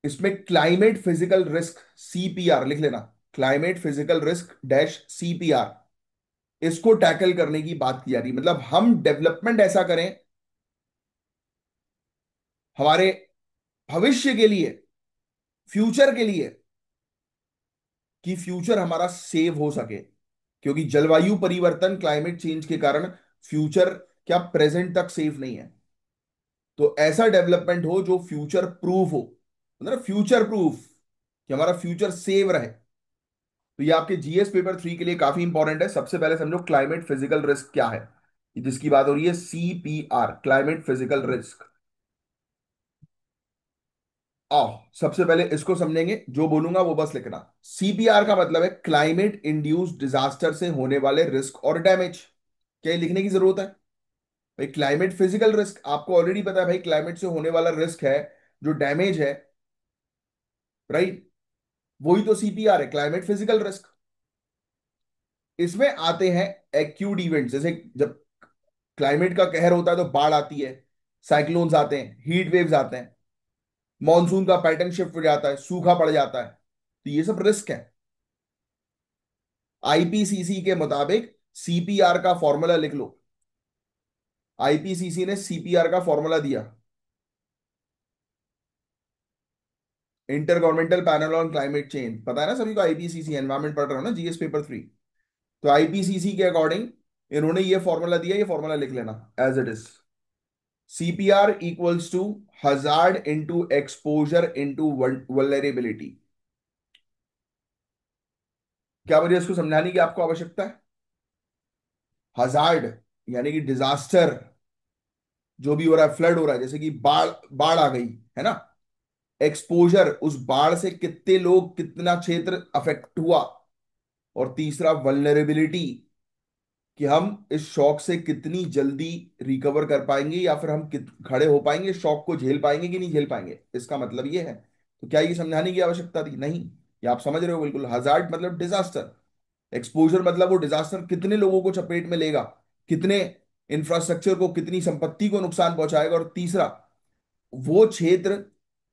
S1: इसमें क्लाइमेट फिजिकल रिस्क, सीपीआर लिख लेना, climate physical risk dash CPR, इसको टैकल करने की बात की जा रही है। मतलब हम डेवलपमेंट ऐसा करें हमारे भविष्य के लिए, फ्यूचर के लिए, कि फ्यूचर हमारा सेव हो सके। क्योंकि जलवायु परिवर्तन, क्लाइमेट चेंज के कारण फ्यूचर क्या प्रेजेंट तक सेफ नहीं है। तो ऐसा डेवलपमेंट हो जो फ्यूचर प्रूफ हो, मतलब फ्यूचर प्रूफ, कि हमारा फ्यूचर सेव रहे। तो ये आपके जीएस पेपर 3 के लिए काफी इंपॉर्टेंट है। सबसे पहले समझो क्लाइमेट फिजिकल रिस्क क्या है, जिसकी बात हो रही है, सीपीआर, क्लाइमेट फिजिकल रिस्क। आओ सबसे पहले इसको समझेंगे, जो बोलूंगा वो बस लिखना। सीपीआर का मतलब है क्लाइमेट इंड्यूस्ड डिजास्टर से होने वाले रिस्क और डैमेज। क्या ये लिखने की जरूरत है? भाई क्लाइमेट फिजिकल रिस्क आपको ऑलरेडी पता है भाई, क्लाइमेट से होने वाला रिस्क है, जो डैमेज है, राइट, वही तो सीपीआर है, क्लाइमेट फिजिकल रिस्क। इसमें आते हैं एक्यूट इवेंट, जैसे जब क्लाइमेट का कहर होता है तो बाढ़ आती है, साइक्लोन्स आते हैं, हीट वेव्स आते हैं, मॉनसून का पैटर्न शिफ्ट हो जाता है, सूखा पड़ जाता है, तो ये सब रिस्क है। आईपीसीसी के मुताबिक सीपीआर का फॉर्मूला लिख लो। आईपीसीसी ने सीपीआर का फॉर्मूला दिया, inter governmental panel on climate change, पता है ना सभी को, आईपीसीसी, एनवायरमेंट पढ़ रहे हो ना जीएस पेपर 3। तो आईपीसीसी के अकॉर्डिंग इन्होंने ये फॉर्मूला दिया, ये फॉर्मूला लिख लेना as it is. CPR equals to hazard into exposure into vulnerability. क्या मुझे इसको समझाने की आपको आवश्यकता है? हजार्ड यानी कि डिजास्टर, जो भी हो रहा है, फ्लड हो रहा है, जैसे कि बाढ़, बाढ़ आ गई है ना। एक्सपोजर, उस बाढ़ से कितने लोग, कितना क्षेत्र अफेक्ट हुआ। और तीसरा वल्नरेबिलिटी, कि हम इस शॉक से कितनी जल्दी रिकवर कर पाएंगे, या फिर हम खड़े हो पाएंगे, शॉक को झेल पाएंगे कि नहीं झेल पाएंगे, इसका मतलब ये है। तो क्या ये समझाने की आवश्यकता थी? नहीं, ये आप समझ रहे हो बिल्कुल। हजार्ड मतलब डिजास्टर, एक्सपोजर मतलब वो डिजास्टर कितने लोगों को चपेट में लेगा, कितने इंफ्रास्ट्रक्चर को, कितनी संपत्ति को नुकसान पहुंचाएगा। और तीसरा वो क्षेत्र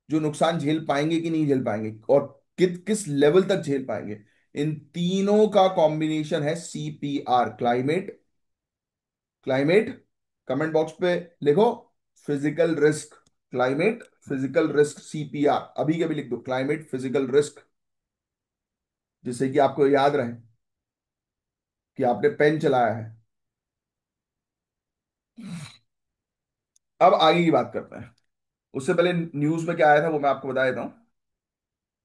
S1: जो नुकसान झेल पाएंगे कि नहीं झेल पाएंगे, और किस लेवल तक झेल पाएंगे। इन तीनों का कॉम्बिनेशन है CPR, climate, climate, comment box पे लिखो physical risk, climate physical risk CPR, अभी के भी लिख दो क्लाइमेट फिजिकल रिस्क, जिससे कि आपको याद रहे कि आपने पेन चलाया है। अब आगे की बात करते हैं। उससे पहले न्यूज में क्या आया था वो मैं आपको बता देता हूं।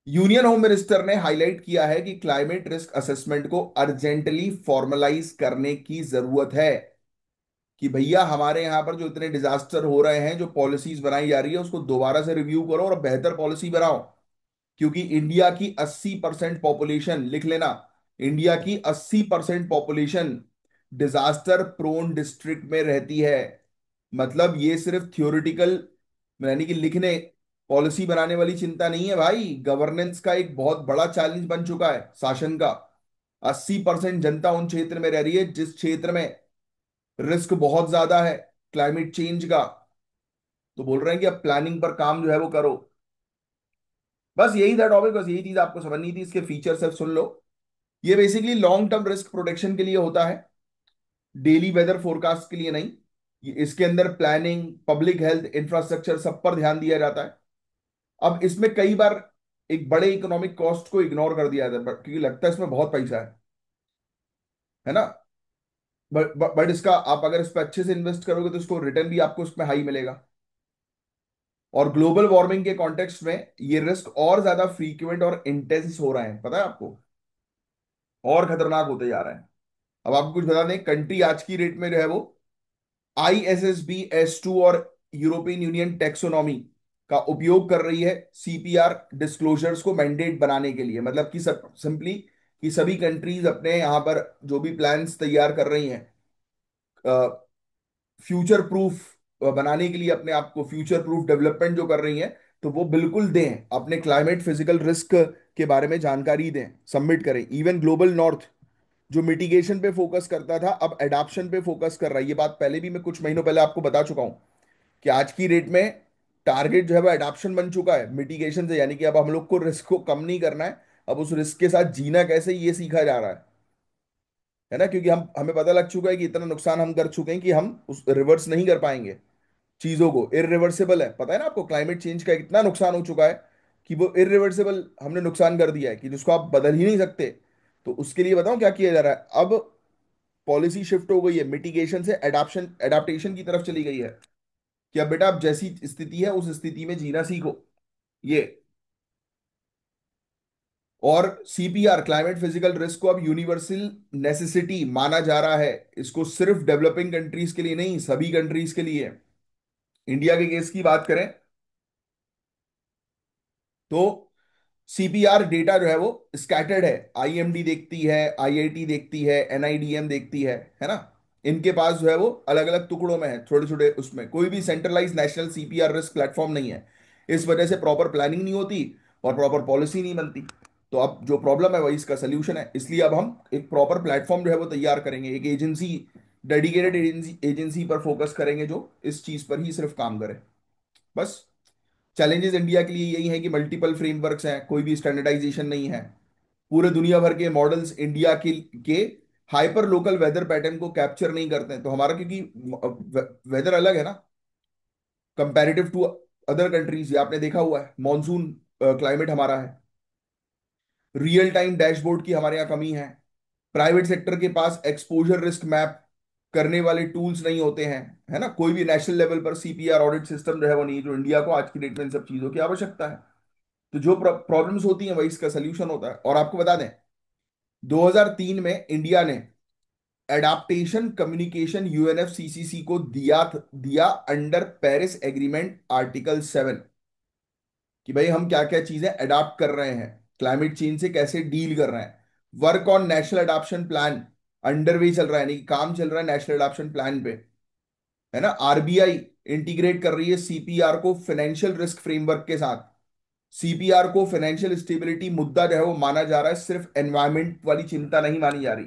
S1: यूनियन होम मिनिस्टर ने हाईलाइट किया है कि क्लाइमेट रिस्क असेसमेंट को अर्जेंटली फॉर्मलाइज करने की जरूरत है। कि भैया हमारे यहाँ पर जो इतने डिजास्टर हो रहे हैं, जो पॉलिसीज बनाई जा रही है उसको दोबारा से रिव्यू करो और बेहतर पॉलिसी बनाओ। क्योंकि इंडिया की 80% पॉपुलेशन, लिख लेना, इंडिया की 80% पॉपुलेशन डिजास्टर प्रोन डिस्ट्रिक्ट में रहती है। मतलब ये सिर्फ थियोरिटिकल, यानी कि लिखने, पॉलिसी बनाने वाली चिंता नहीं है भाई, गवर्नेंस का एक बहुत बड़ा चैलेंज बन चुका है शासन का। 80% जनता उन क्षेत्र में रह रही है जिस क्षेत्र में रिस्क बहुत ज्यादा है क्लाइमेट चेंज का। तो बोल रहे हैं कि अब प्लानिंग पर काम जो है वो करो। बस यही था टॉपिक, बस यही चीज आपको समझनी थी, इसके फीचर सिर्फ सुन लो। ये basically long term risk protection के लिए होता है, डेली वेदर फोरकास्ट के लिए नहीं। इसके अंदर प्लानिंग, पब्लिक हेल्थ, इंफ्रास्ट्रक्चर सब पर ध्यान दिया जाता है। अब इसमें कई बार एक बड़े इकोनॉमिक कॉस्ट को इग्नोर कर दिया जाता है, क्योंकि लगता है इसमें बहुत पैसा है ना। बट इसका आप अगर इस पर अच्छे से इन्वेस्ट करोगे तो इसको रिटर्न भी आपको इसमें हाई मिलेगा। और ग्लोबल वार्मिंग के कॉन्टेक्स्ट में ये रिस्क और ज्यादा फ्रीक्वेंट और इंटेंस हो रहे हैं, पता है आपको, और खतरनाक होते जा रहे हैं। अब आपको कुछ बता दें, कंट्री आज की डेट में जो है वो ISSB S2 और यूरोपियन यूनियन टेक्सोनॉमी का उपयोग कर रही है सीपीआर डिस्क्लोजर्स को मैंडेट बनाने के लिए। मतलब कि सब सिंपली, कि सभी कंट्रीज अपने यहाँ पर जो भी प्लान्स तैयार कर रही हैं, फ्यूचर प्रूफ बनाने के लिए, अपने आप को फ्यूचर प्रूफ डेवलपमेंट जो कर रही हैं, तो वो बिल्कुल दें, अपने क्लाइमेट फिजिकल रिस्क के बारे में जानकारी दें, सबमिट करें। इवन ग्लोबल नॉर्थ जो मिटिगेशन पे फोकस करता था, अब एडाप्शन पे फोकस कर रहा है। ये बात पहले भी मैं कुछ महीनों पहले आपको बता चुका हूं कि आज की डेट में टारगेट जो है वो एडाप्शन बन चुका है मिटिगेशन से, यानी कि अब हम लोग को रिस्क को कम नहीं करना है, अब उस रिस्क के साथ जीना कैसे ये सीखा जा रहा है ना। क्योंकि हम हमें पता लग चुका है कि इतना नुकसान हम कर चुके हैं कि हम उस रिवर्स नहीं कर पाएंगे चीजों को, इरिवर्सिबल है। पता है ना आपको, क्लाइमेट चेंज का इतना नुकसान हो चुका है कि वो इरिवर्सिबल हमने नुकसान कर दिया है, कि जिसको आप बदल ही नहीं सकते। तो उसके लिए बताऊं क्या किया जा रहा है अब। पॉलिसी शिफ्ट हो गई है, मिटिगेशन से एडाप्शन, एडाप्टेशन की तरफ चली गई है। कि अब बेटा आप जैसी स्थिति है उस स्थिति में जीना सीखो। ये, और सीपीआर क्लाइमेट फिजिकल रिस्क को अब यूनिवर्सल नेसेसिटी माना जा रहा है। इसको सिर्फ डेवलपिंग कंट्रीज के लिए नहीं, सभी कंट्रीज के लिए। इंडिया के केस की बात करें तो सीपीआर डेटा जो है वो स्कैटर्ड है, आईएमडी देखती है, आईआईटी देखती है, एनआईडीएम देखती है ना। इनके पास जो है वो अलग अलग टुकड़ों में है, छोटे छोटे, उसमें कोई भी centralize national CPR risk platform नहीं है। इस वजह से प्रॉपर प्लानिंग नहीं होती और प्रॉपर पॉलिसी नहीं बनती। तो अब जो प्रॉब्लम है वही इसका सोल्यूशन है। इसलिए अब हम एक प्रॉपर प्लेटफॉर्म जो है वो तैयार करेंगे, एक एजेंसी, डेडिकेटेड एजेंसी एजेंसी पर फोकस करेंगे जो इस चीज पर ही सिर्फ काम करे। बस। चैलेंजेस इंडिया के लिए यही है कि मल्टीपल फ्रेमवर्क्स हैं, कोई भी स्टैंडर्डाइजेशन नहीं है। पूरे दुनिया भर के मॉडल्स इंडिया के हाइपर लोकल वेदर पैटर्न को कैप्चर नहीं करते हैं। तो हमारा क्योंकि वेदर अलग है ना, कंपैरेटिव टू अदर कंट्रीज, ये आपने देखा हुआ है, मॉनसून क्लाइमेट हमारा है। रियल टाइम डैशबोर्ड की हमारे यहाँ कमी है। प्राइवेट सेक्टर के पास एक्सपोजर रिस्क मैप करने वाले टूल्स नहीं होते हैं, है ना। कोई भी नेशनल लेवल पर सीपीआर ऑडिट सिस्टम जो है वो नहीं है, जो इंडिया को आज की डेट में इन सब चीजों की आवश्यकता है। तो जो प्रॉब्लम्स होती हैं वही इसका सोल्यूशन होता है। और आपको बता दें, 2003 में इंडिया ने एडाप्टेशन कम्युनिकेशन यूएनएफसीसीसी को दिया अंडर पेरिस एग्रीमेंट आर्टिकल 7, कि भाई हम क्या क्या चीजें अडाप्ट कर रहे हैं, क्लाइमेट चेंज से कैसे डील कर रहे हैं। Work on national adoption plan under way चल रहा है, यानी कि काम चल रहा है नेशनल अडॉप्शन प्लान पे, है ना। आरबीआई इंटीग्रेट कर रही है सीपीआर को फाइनेंशियल रिस्क फ्रेमवर्क के साथ। सीपीआर को फाइनेंशियल स्टेबिलिटी मुद्दा जो है वो माना जा रहा है, सिर्फ एनवायरमेंट वाली चिंता नहीं मानी जा रही।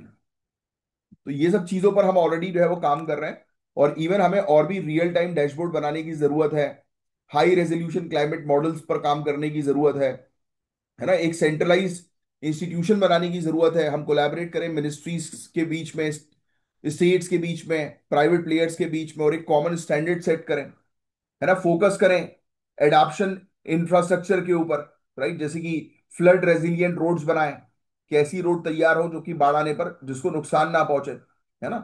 S1: तो ये सब चीजों पर हम ऑलरेडी जो है वो काम कर रहे हैं। और इवन हमें और भी रियल टाइम डैशबोर्ड बनाने की जरूरत है। हाई रेजोल्यूशन क्लाइमेट मॉडल्स पर काम करने की जरूरत है ना। एक सेंट्रलाइज इंस्टीट्यूशन बनाने की जरूरत है। हम कोलैबोरेट करें मिनिस्ट्रीज के बीच में, स्टेट्स के बीच में, प्राइवेट प्लेयर्स के बीच में, और एक कॉमन स्टैंडर्ड सेट करें, है ना। फोकस करें एडाप्शन इंफ्रास्ट्रक्चर के ऊपर, राइट। जैसे कि फ्लड रेजिलियंट रोड्स बनाएं, कि ऐसी रोड तैयार हो जो कि बाढ़ आने पर जिसको नुकसान ना पहुंचे, है ना।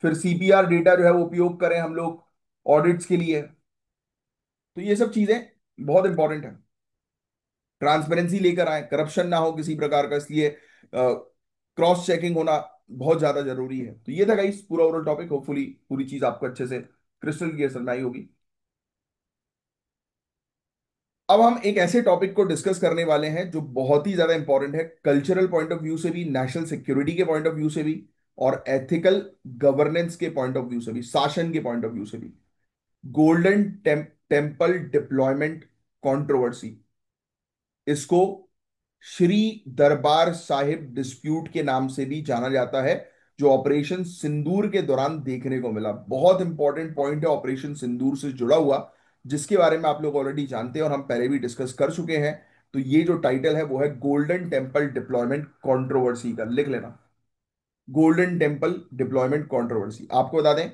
S1: फिर सीपीआर डेटा जो है वो उपयोग करें हम लोग ऑडिट्स के लिए। तो ये सब चीजें बहुत इंपॉर्टेंट है। ट्रांसपेरेंसी लेकर आए, करप्शन ना हो किसी प्रकार का, इसलिए क्रॉस चेकिंग होना बहुत ज्यादा जरूरी है। तो ये था गाइस पूरा ओवरऑल टॉपिक। होपफुली पूरी चीज आपको अच्छे से क्रिस्टल क्लियर समझ में आई होगी। अब हम एक ऐसे टॉपिक को डिस्कस करने वाले हैं जो बहुत ही ज्यादा इंपॉर्टेंट है, कल्चरल पॉइंट ऑफ व्यू से भी, नेशनल सिक्योरिटी के पॉइंट ऑफ व्यू से भी, और एथिकल गवर्नेंस के पॉइंट ऑफ व्यू से भी, शासन के पॉइंट ऑफ व्यू से भी। गोल्डन टेम्पल डिप्लॉयमेंट कंट्रोवर्सी, इसको श्री दरबार साहिब डिस्प्यूट के नाम से भी जाना जाता है, जो ऑपरेशन सिंदूर के दौरान देखने को मिला। बहुत इंपॉर्टेंट पॉइंट है ऑपरेशन सिंदूर से जुड़ा हुआ, जिसके बारे में आप लोग ऑलरेडी जानते हैं और हम पहले भी डिस्कस कर चुके हैं। तो ये जो टाइटल है वो है गोल्डन टेम्पल डिप्लॉयमेंट कंट्रोवर्सी का, लिख लेना। Golden temple deployment controversy. आपको बता दें,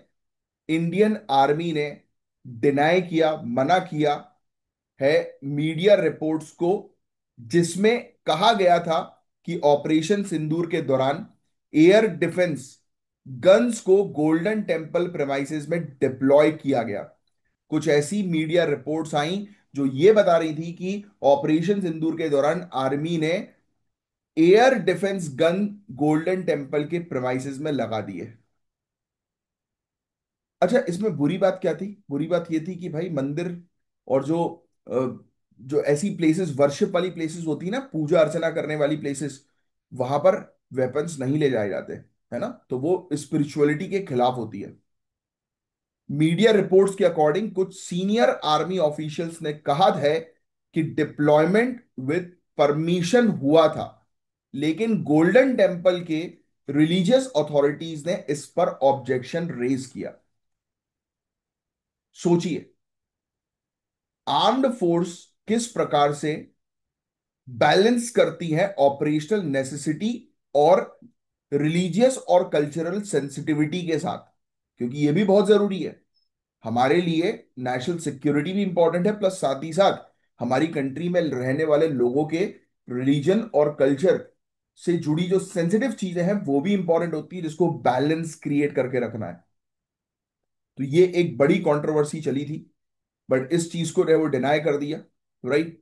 S1: इंडियन आर्मी ने डिनाई किया, मना किया है मीडिया रिपोर्ट्स को, जिसमें कहा गया था कि ऑपरेशन सिंदूर के दौरान एयर डिफेंस गन्स को गोल्डन टेम्पल प्रेमाइसेस में डिप्लॉय किया गया। कुछ ऐसी मीडिया रिपोर्ट्स आई जो ये बता रही थी कि ऑपरेशन सिंदूर के दौरान आर्मी ने air defence gun golden temple के प्रेमाइसेस में लगा दिए। अच्छा, इसमें बुरी बात क्या थी? बुरी बात ये थी कि भाई मंदिर और जो ऐसी प्लेसेस, वर्शिप वाली प्लेसेस होती है ना, पूजा अर्चना करने वाली प्लेसेस, वहां पर वेपन्स नहीं ले जाए जाते, है ना। तो वो स्पिरिचुअलिटी के खिलाफ होती है। मीडिया रिपोर्ट्स के अकॉर्डिंग कुछ सीनियर आर्मी ऑफिशियल्स ने कहा है कि डिप्लॉयमेंट विद परमिशन हुआ था, लेकिन गोल्डन टेम्पल के रिलीजियस अथॉरिटीज ने इस पर ऑब्जेक्शन रेज किया। सोचिए, आर्म्ड फोर्स किस प्रकार से बैलेंस करती है ऑपरेशनल नेसेसिटी और रिलीजियस और कल्चरल सेंसिटिविटी के साथ, क्योंकि ये भी बहुत जरूरी है हमारे लिए। नेशनल सिक्योरिटी भी इंपॉर्टेंट है, प्लस साथ ही साथ हमारी कंट्री में रहने वाले लोगों के रिलीजन और कल्चर से जुड़ी जो सेंसिटिव चीजें हैं वो भी इंपॉर्टेंट होती है, जिसको बैलेंस क्रिएट करके रखना है। तो ये एक बड़ी कंट्रोवर्सी चली थी, बट इस चीज को जो है वो डिनाई कर दिया, राइट।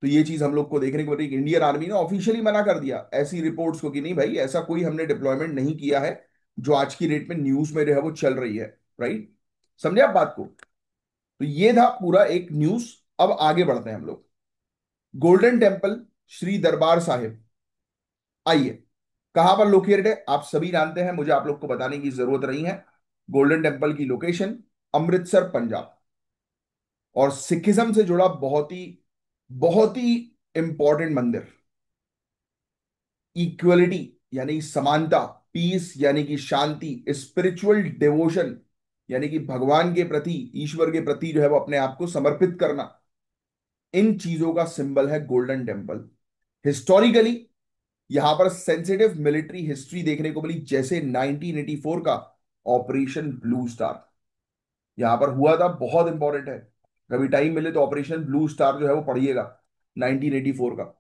S1: तो ये चीज हम लोग को देखने को मिली कि इंडियन आर्मी ने ऑफिशियली मना कर दिया ऐसी रिपोर्ट्स को, कि नहीं भाई ऐसा कोई हमने डिप्लॉयमेंट नहीं किया है, जो आज की डेट में न्यूज में जो है वो चल रही है, राइट। समझे आप बात को? तो ये था पूरा एक न्यूज। अब आगे बढ़ते हैं हम लोग। गोल्डन टेम्पल श्री दरबार साहिब, आइए, कहां पर लोकेटेड है आप सभी जानते हैं, मुझे आप लोग को बताने की जरूरत नहीं है। गोल्डन टेम्पल की लोकेशन अमृतसर, पंजाब। और सिखिज्म से जुड़ा बहुत ही इंपॉर्टेंट मंदिर। इक्वलिटी यानी समानता, पीस यानी कि शांति, स्पिरिचुअल डिवोशन यानी कि भगवान के प्रति, ईश्वर के प्रति जो है वो अपने आप को समर्पित करना, इन चीजों का सिंबल है गोल्डन टेम्पल। हिस्टोरिकली यहां पर सेंसिटिव मिलिट्री हिस्ट्री देखने को मिली, जैसे 1984 का ऑपरेशन ब्लू स्टार यहां पर हुआ था, बहुत इंपॉर्टेंट है। कभी टाइम मिले तो ऑपरेशन ब्लू स्टार जो है वो पढ़िएगा। 1984 का।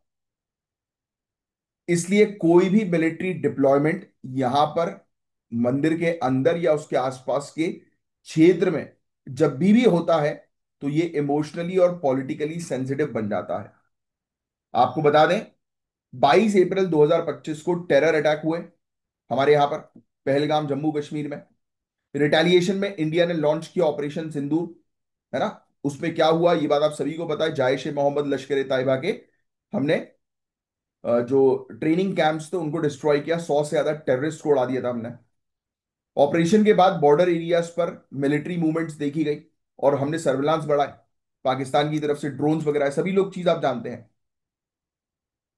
S1: इसलिए कोई भी मिलिट्री डिप्लॉयमेंट यहां पर मंदिर के अंदर या उसके आसपास के क्षेत्र में जब भी होता है तो ये इमोशनली और पॉलिटिकली सेंसिटिव बन जाता है। आपको बता दें, 22 अप्रैल 2025 को टेरर अटैक हुए हमारे यहां पर, पहलगाम जम्मू कश्मीर में। रिटेलिएशन में इंडिया ने लॉन्च किया ऑपरेशन सिंदूर, है ना। उसमें क्या हुआ ये बात आप सभी को पता है, जायश ए मोहम्मद लश्कर ए तैयबा के हमने जो ट्रेनिंग कैंप्स थे उनको डिस्ट्रॉय किया, 100 से ज्यादा टेररिस्ट को उड़ा दिया था हमने। ऑपरेशन के बाद बॉर्डर एरियाज पर मिलिट्री मूवमेंट्स देखी गई और हमने सर्विलांस बढ़ाए पाकिस्तान की तरफ से, ड्रोन्स वगैरह सभी लोग चीज आप जानते हैं।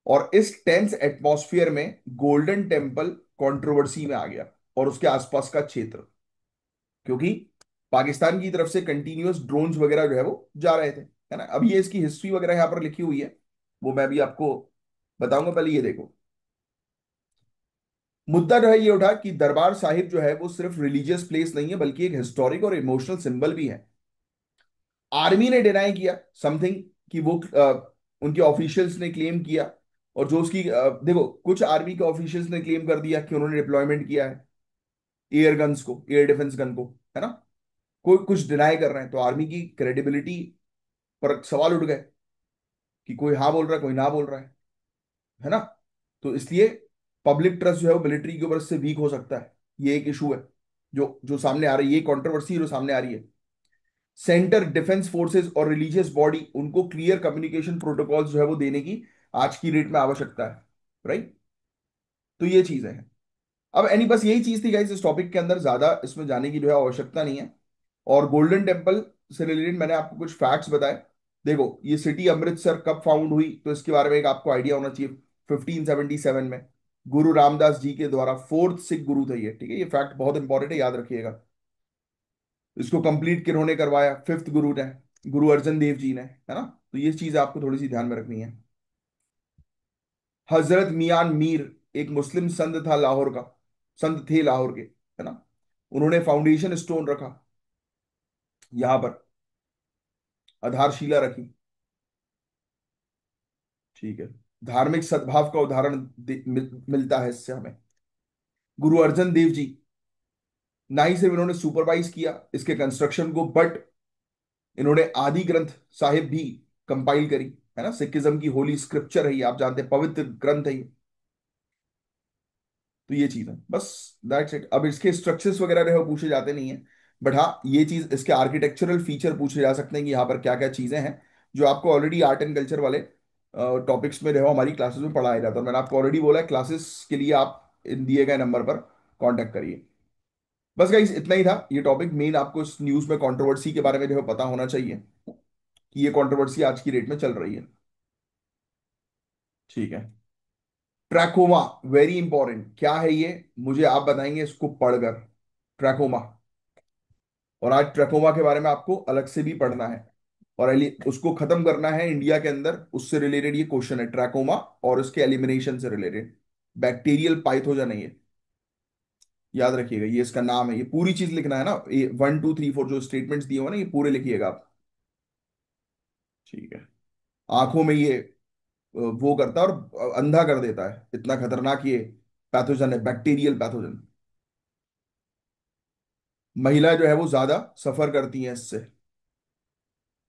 S1: और इस टेंस एटमॉस्फेयर में गोल्डन टेम्पल कंट्रोवर्सी में आ गया और उसके आसपास का क्षेत्र, क्योंकि पाकिस्तान की तरफ से कंटिन्यूअस ड्रोन्स वगैरह जो है वो जा रहे थे, है ना। अब ये इसकी हिस्ट्री वगैरह यहाँ पर लिखी हुई है, वो मैं भी आपको बताऊंगा। पहले ये देखो, मुद्दा जो है ये उठा कि दरबार साहिब जो है वो सिर्फ रिलीजियस प्लेस नहीं है बल्कि एक हिस्टोरिक और इमोशनल सिंबल भी है। आर्मी ने डिनाई किया समथिंग कि वो उनके ऑफिशियल्स ने क्लेम किया, और जो उसकी देखो, कुछ आर्मी के ऑफिशियल्स ने क्लेम कर दिया कि उन्होंने डिप्लॉयमेंट किया है एयर गन्स को, एयर डिफेंस गन को, है ना। कोई कुछ डिनाई कर रहे हैं, तो आर्मी की क्रेडिबिलिटी पर सवाल उठ गए कि कोई हाँ बोल रहा है कोई ना बोल रहा है ना। तो इसलिए पब्लिक ट्रस्ट जो है वो मिलिट्री के ऊपर से वीक हो सकता है। ये एक इशू है जो जो सामने आ रही है, ये कंट्रोवर्सी जो सामने आ रही है। सेंटर डिफेंस फोर्सेस और रिलीजियस बॉडी, उनको क्लियर कम्युनिकेशन प्रोटोकॉल्स जो है वो देने की आज की डेट में आवश्यकता है, राइट। तो ये चीजें हैं। अब एनी बस यही चीज थी गाइस इस टॉपिक के अंदर, ज्यादा इसमें जाने की जो है आवश्यकता नहीं है। और गोल्डन टेम्पल से रिलेटेड मैंने आपको कुछ फैक्ट्स बताए। देखो, ये सिटी अमृतसर कब फाउंड हुई तो इसके बारे में एक आपको आइडिया होना चाहिए। 1577 में गुरु रामदास जी के द्वारा, फोर्थ सिख गुरु थे ये, ठीक है। ये फैक्ट बहुत इंपॉर्टेंट है, याद रखिएगा। इसको कंप्लीट किन्होंने करवाया? फिफ्थ गुरु ने, गुरु अर्जन देव जी ने, है ना। तो ये चीज आपको थोड़ी सी ध्यान में रखनी है। हजरत मियान मीर एक मुस्लिम संत था लाहौर का, संत थे लाहौर के, है ना। उन्होंने फाउंडेशन स्टोन रखा यहां पर, आधारशिला रखी, ठीक है। धार्मिक सद्भाव का उदाहरण मिलता है इससे हमें। गुरु अर्जन देव जी, ना ही सिर्फ इन्होंने सुपरवाइज किया इसके कंस्ट्रक्शन को, बट इन्होंने आदि ग्रंथ साहिब भी कंपाइल करी, है ना। सिखिज्म की होली स्क्रिप्चर है ये, आप जानते हैं, पवित्र ग्रंथ है ये। तो ये चीज है बस, दैट्स इट। अब इसके स्ट्रक्चर्स वगैरह रहे वो पूछे जाते नहीं है, बट हाँ ये चीज, इसके आर्किटेक्चरल फीचर पूछे जा सकते हैं कि यहाँ पर क्या क्या चीजें हैं, जो आपको ऑलरेडी आर्ट एंड कल्चर वाले टॉपिक्स में रहो हमारी क्लासेस में पढ़ाया जाता है। मैंने आपको ऑलरेडी बोला है, क्लासेस के लिए आप इन दिए गए नंबर पर कांटेक्ट करिए। बस गाइस इतना ही था ये टॉपिक मेन, आपको इस न्यूज में कंट्रोवर्सी के बारे में जो है पता होना चाहिए कि ये कंट्रोवर्सी आज की डेट में चल रही है, ठीक है। ट्रैकोमा, वेरी इंपॉर्टेंट, क्या है ये मुझे आप बताएंगे इसको पढ़कर। ट्रैकोमा, और आज ट्रैकोमा के बारे में आपको अलग से भी पढ़ना है, और उसको खत्म करना है इंडिया के अंदर। उससे रिलेटेड ये क्वेश्चन है, ट्रैकोमा और उसके एलिमिनेशन से रिलेटेड। बैक्टीरियल पाइथोजन है ये, याद रखिएगा। ये इसका नाम है, ये पूरी चीज लिखना है ना, ये 1 2 3 4 जो स्टेटमेंट्स दिए हुए ना ये पूरे लिखिएगा आप, ठीक है। आंखों में ये वो करता है और अंधा कर देता है, इतना खतरनाक ये पैथोजन है, बैक्टीरियल पैथोजन। महिला जो है वो ज्यादा सफर करती हैं इससे,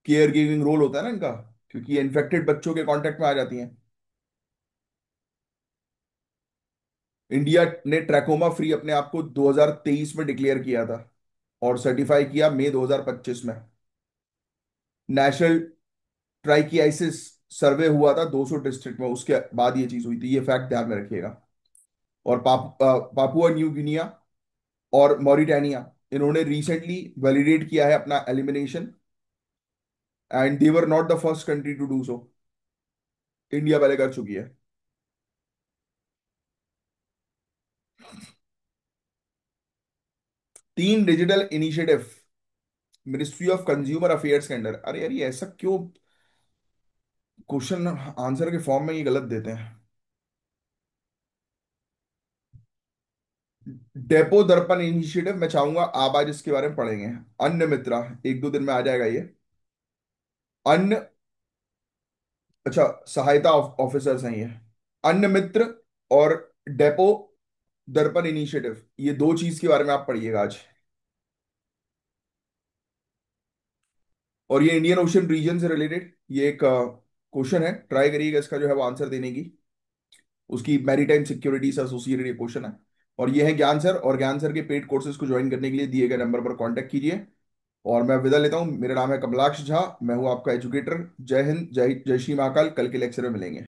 S1: केयर गिविंग रोल होता है ना इनका, क्योंकि ये इन्फेक्टेड बच्चों के कांटेक्ट में आ जाती हैं। इंडिया ने ट्रैकोमा फ्री अपने आप को 2023 में डिक्लेयर किया था और सर्टिफाई किया मई 2025 में। नेशनल ट्राइकियासिस सर्वे हुआ था 200 डिस्ट्रिक्ट में, उसके बाद ये चीज हुई थी, ये फैक्ट ध्यान में रखिएगा। और पापुआ न्यू गिनिया और मॉरिटानिया, इन्होंने रिसेंटली वैलिडेट किया है अपना elimination, and they were not the first country to do so. India पहले कर चुकी है। 3 digital initiative ministry of consumer affairs के अंडर, अरे यार ये ऐसा क्यों क्वेश्चन आंसर के फॉर्म में ये गलत देते हैं। डेपो दर्पण इनिशिएटिव, मैं चाहूंगा आप आज इसके बारे में पढ़ेंगे। अन्न मित्रा, 1 2 दिन में आ जाएगा ये। अन्न अच्छा, सहायता ऑफिसर्स हैं ये। अन्न मित्र और डेपो दर्पण इनिशिएटिव, ये दो चीज के बारे में आप पढ़िएगा आज। और ये इंडियन ओशन रीजन से रिलेटेड ये एक क्वेश्चन है, ट्राई करिएगा इसका जो है वो आंसर देने की। उसकी मैरीटाइम सिक्योरिटी से एसोसिएटेड ये क्वेश्चन है। और ये है ज्ञान सर, और ज्ञान सर के पेड कोर्सेज को ज्वाइन करने के लिए दिए गए नंबर पर कांटेक्ट कीजिए। और मैं विदा लेता हूँ, मेरा नाम है कमलाक्ष झा, मैं हूँ आपका एजुकेटर। जय हिंद, जय जय श्री महाकाल, कल के लेक्चर में मिलेंगे।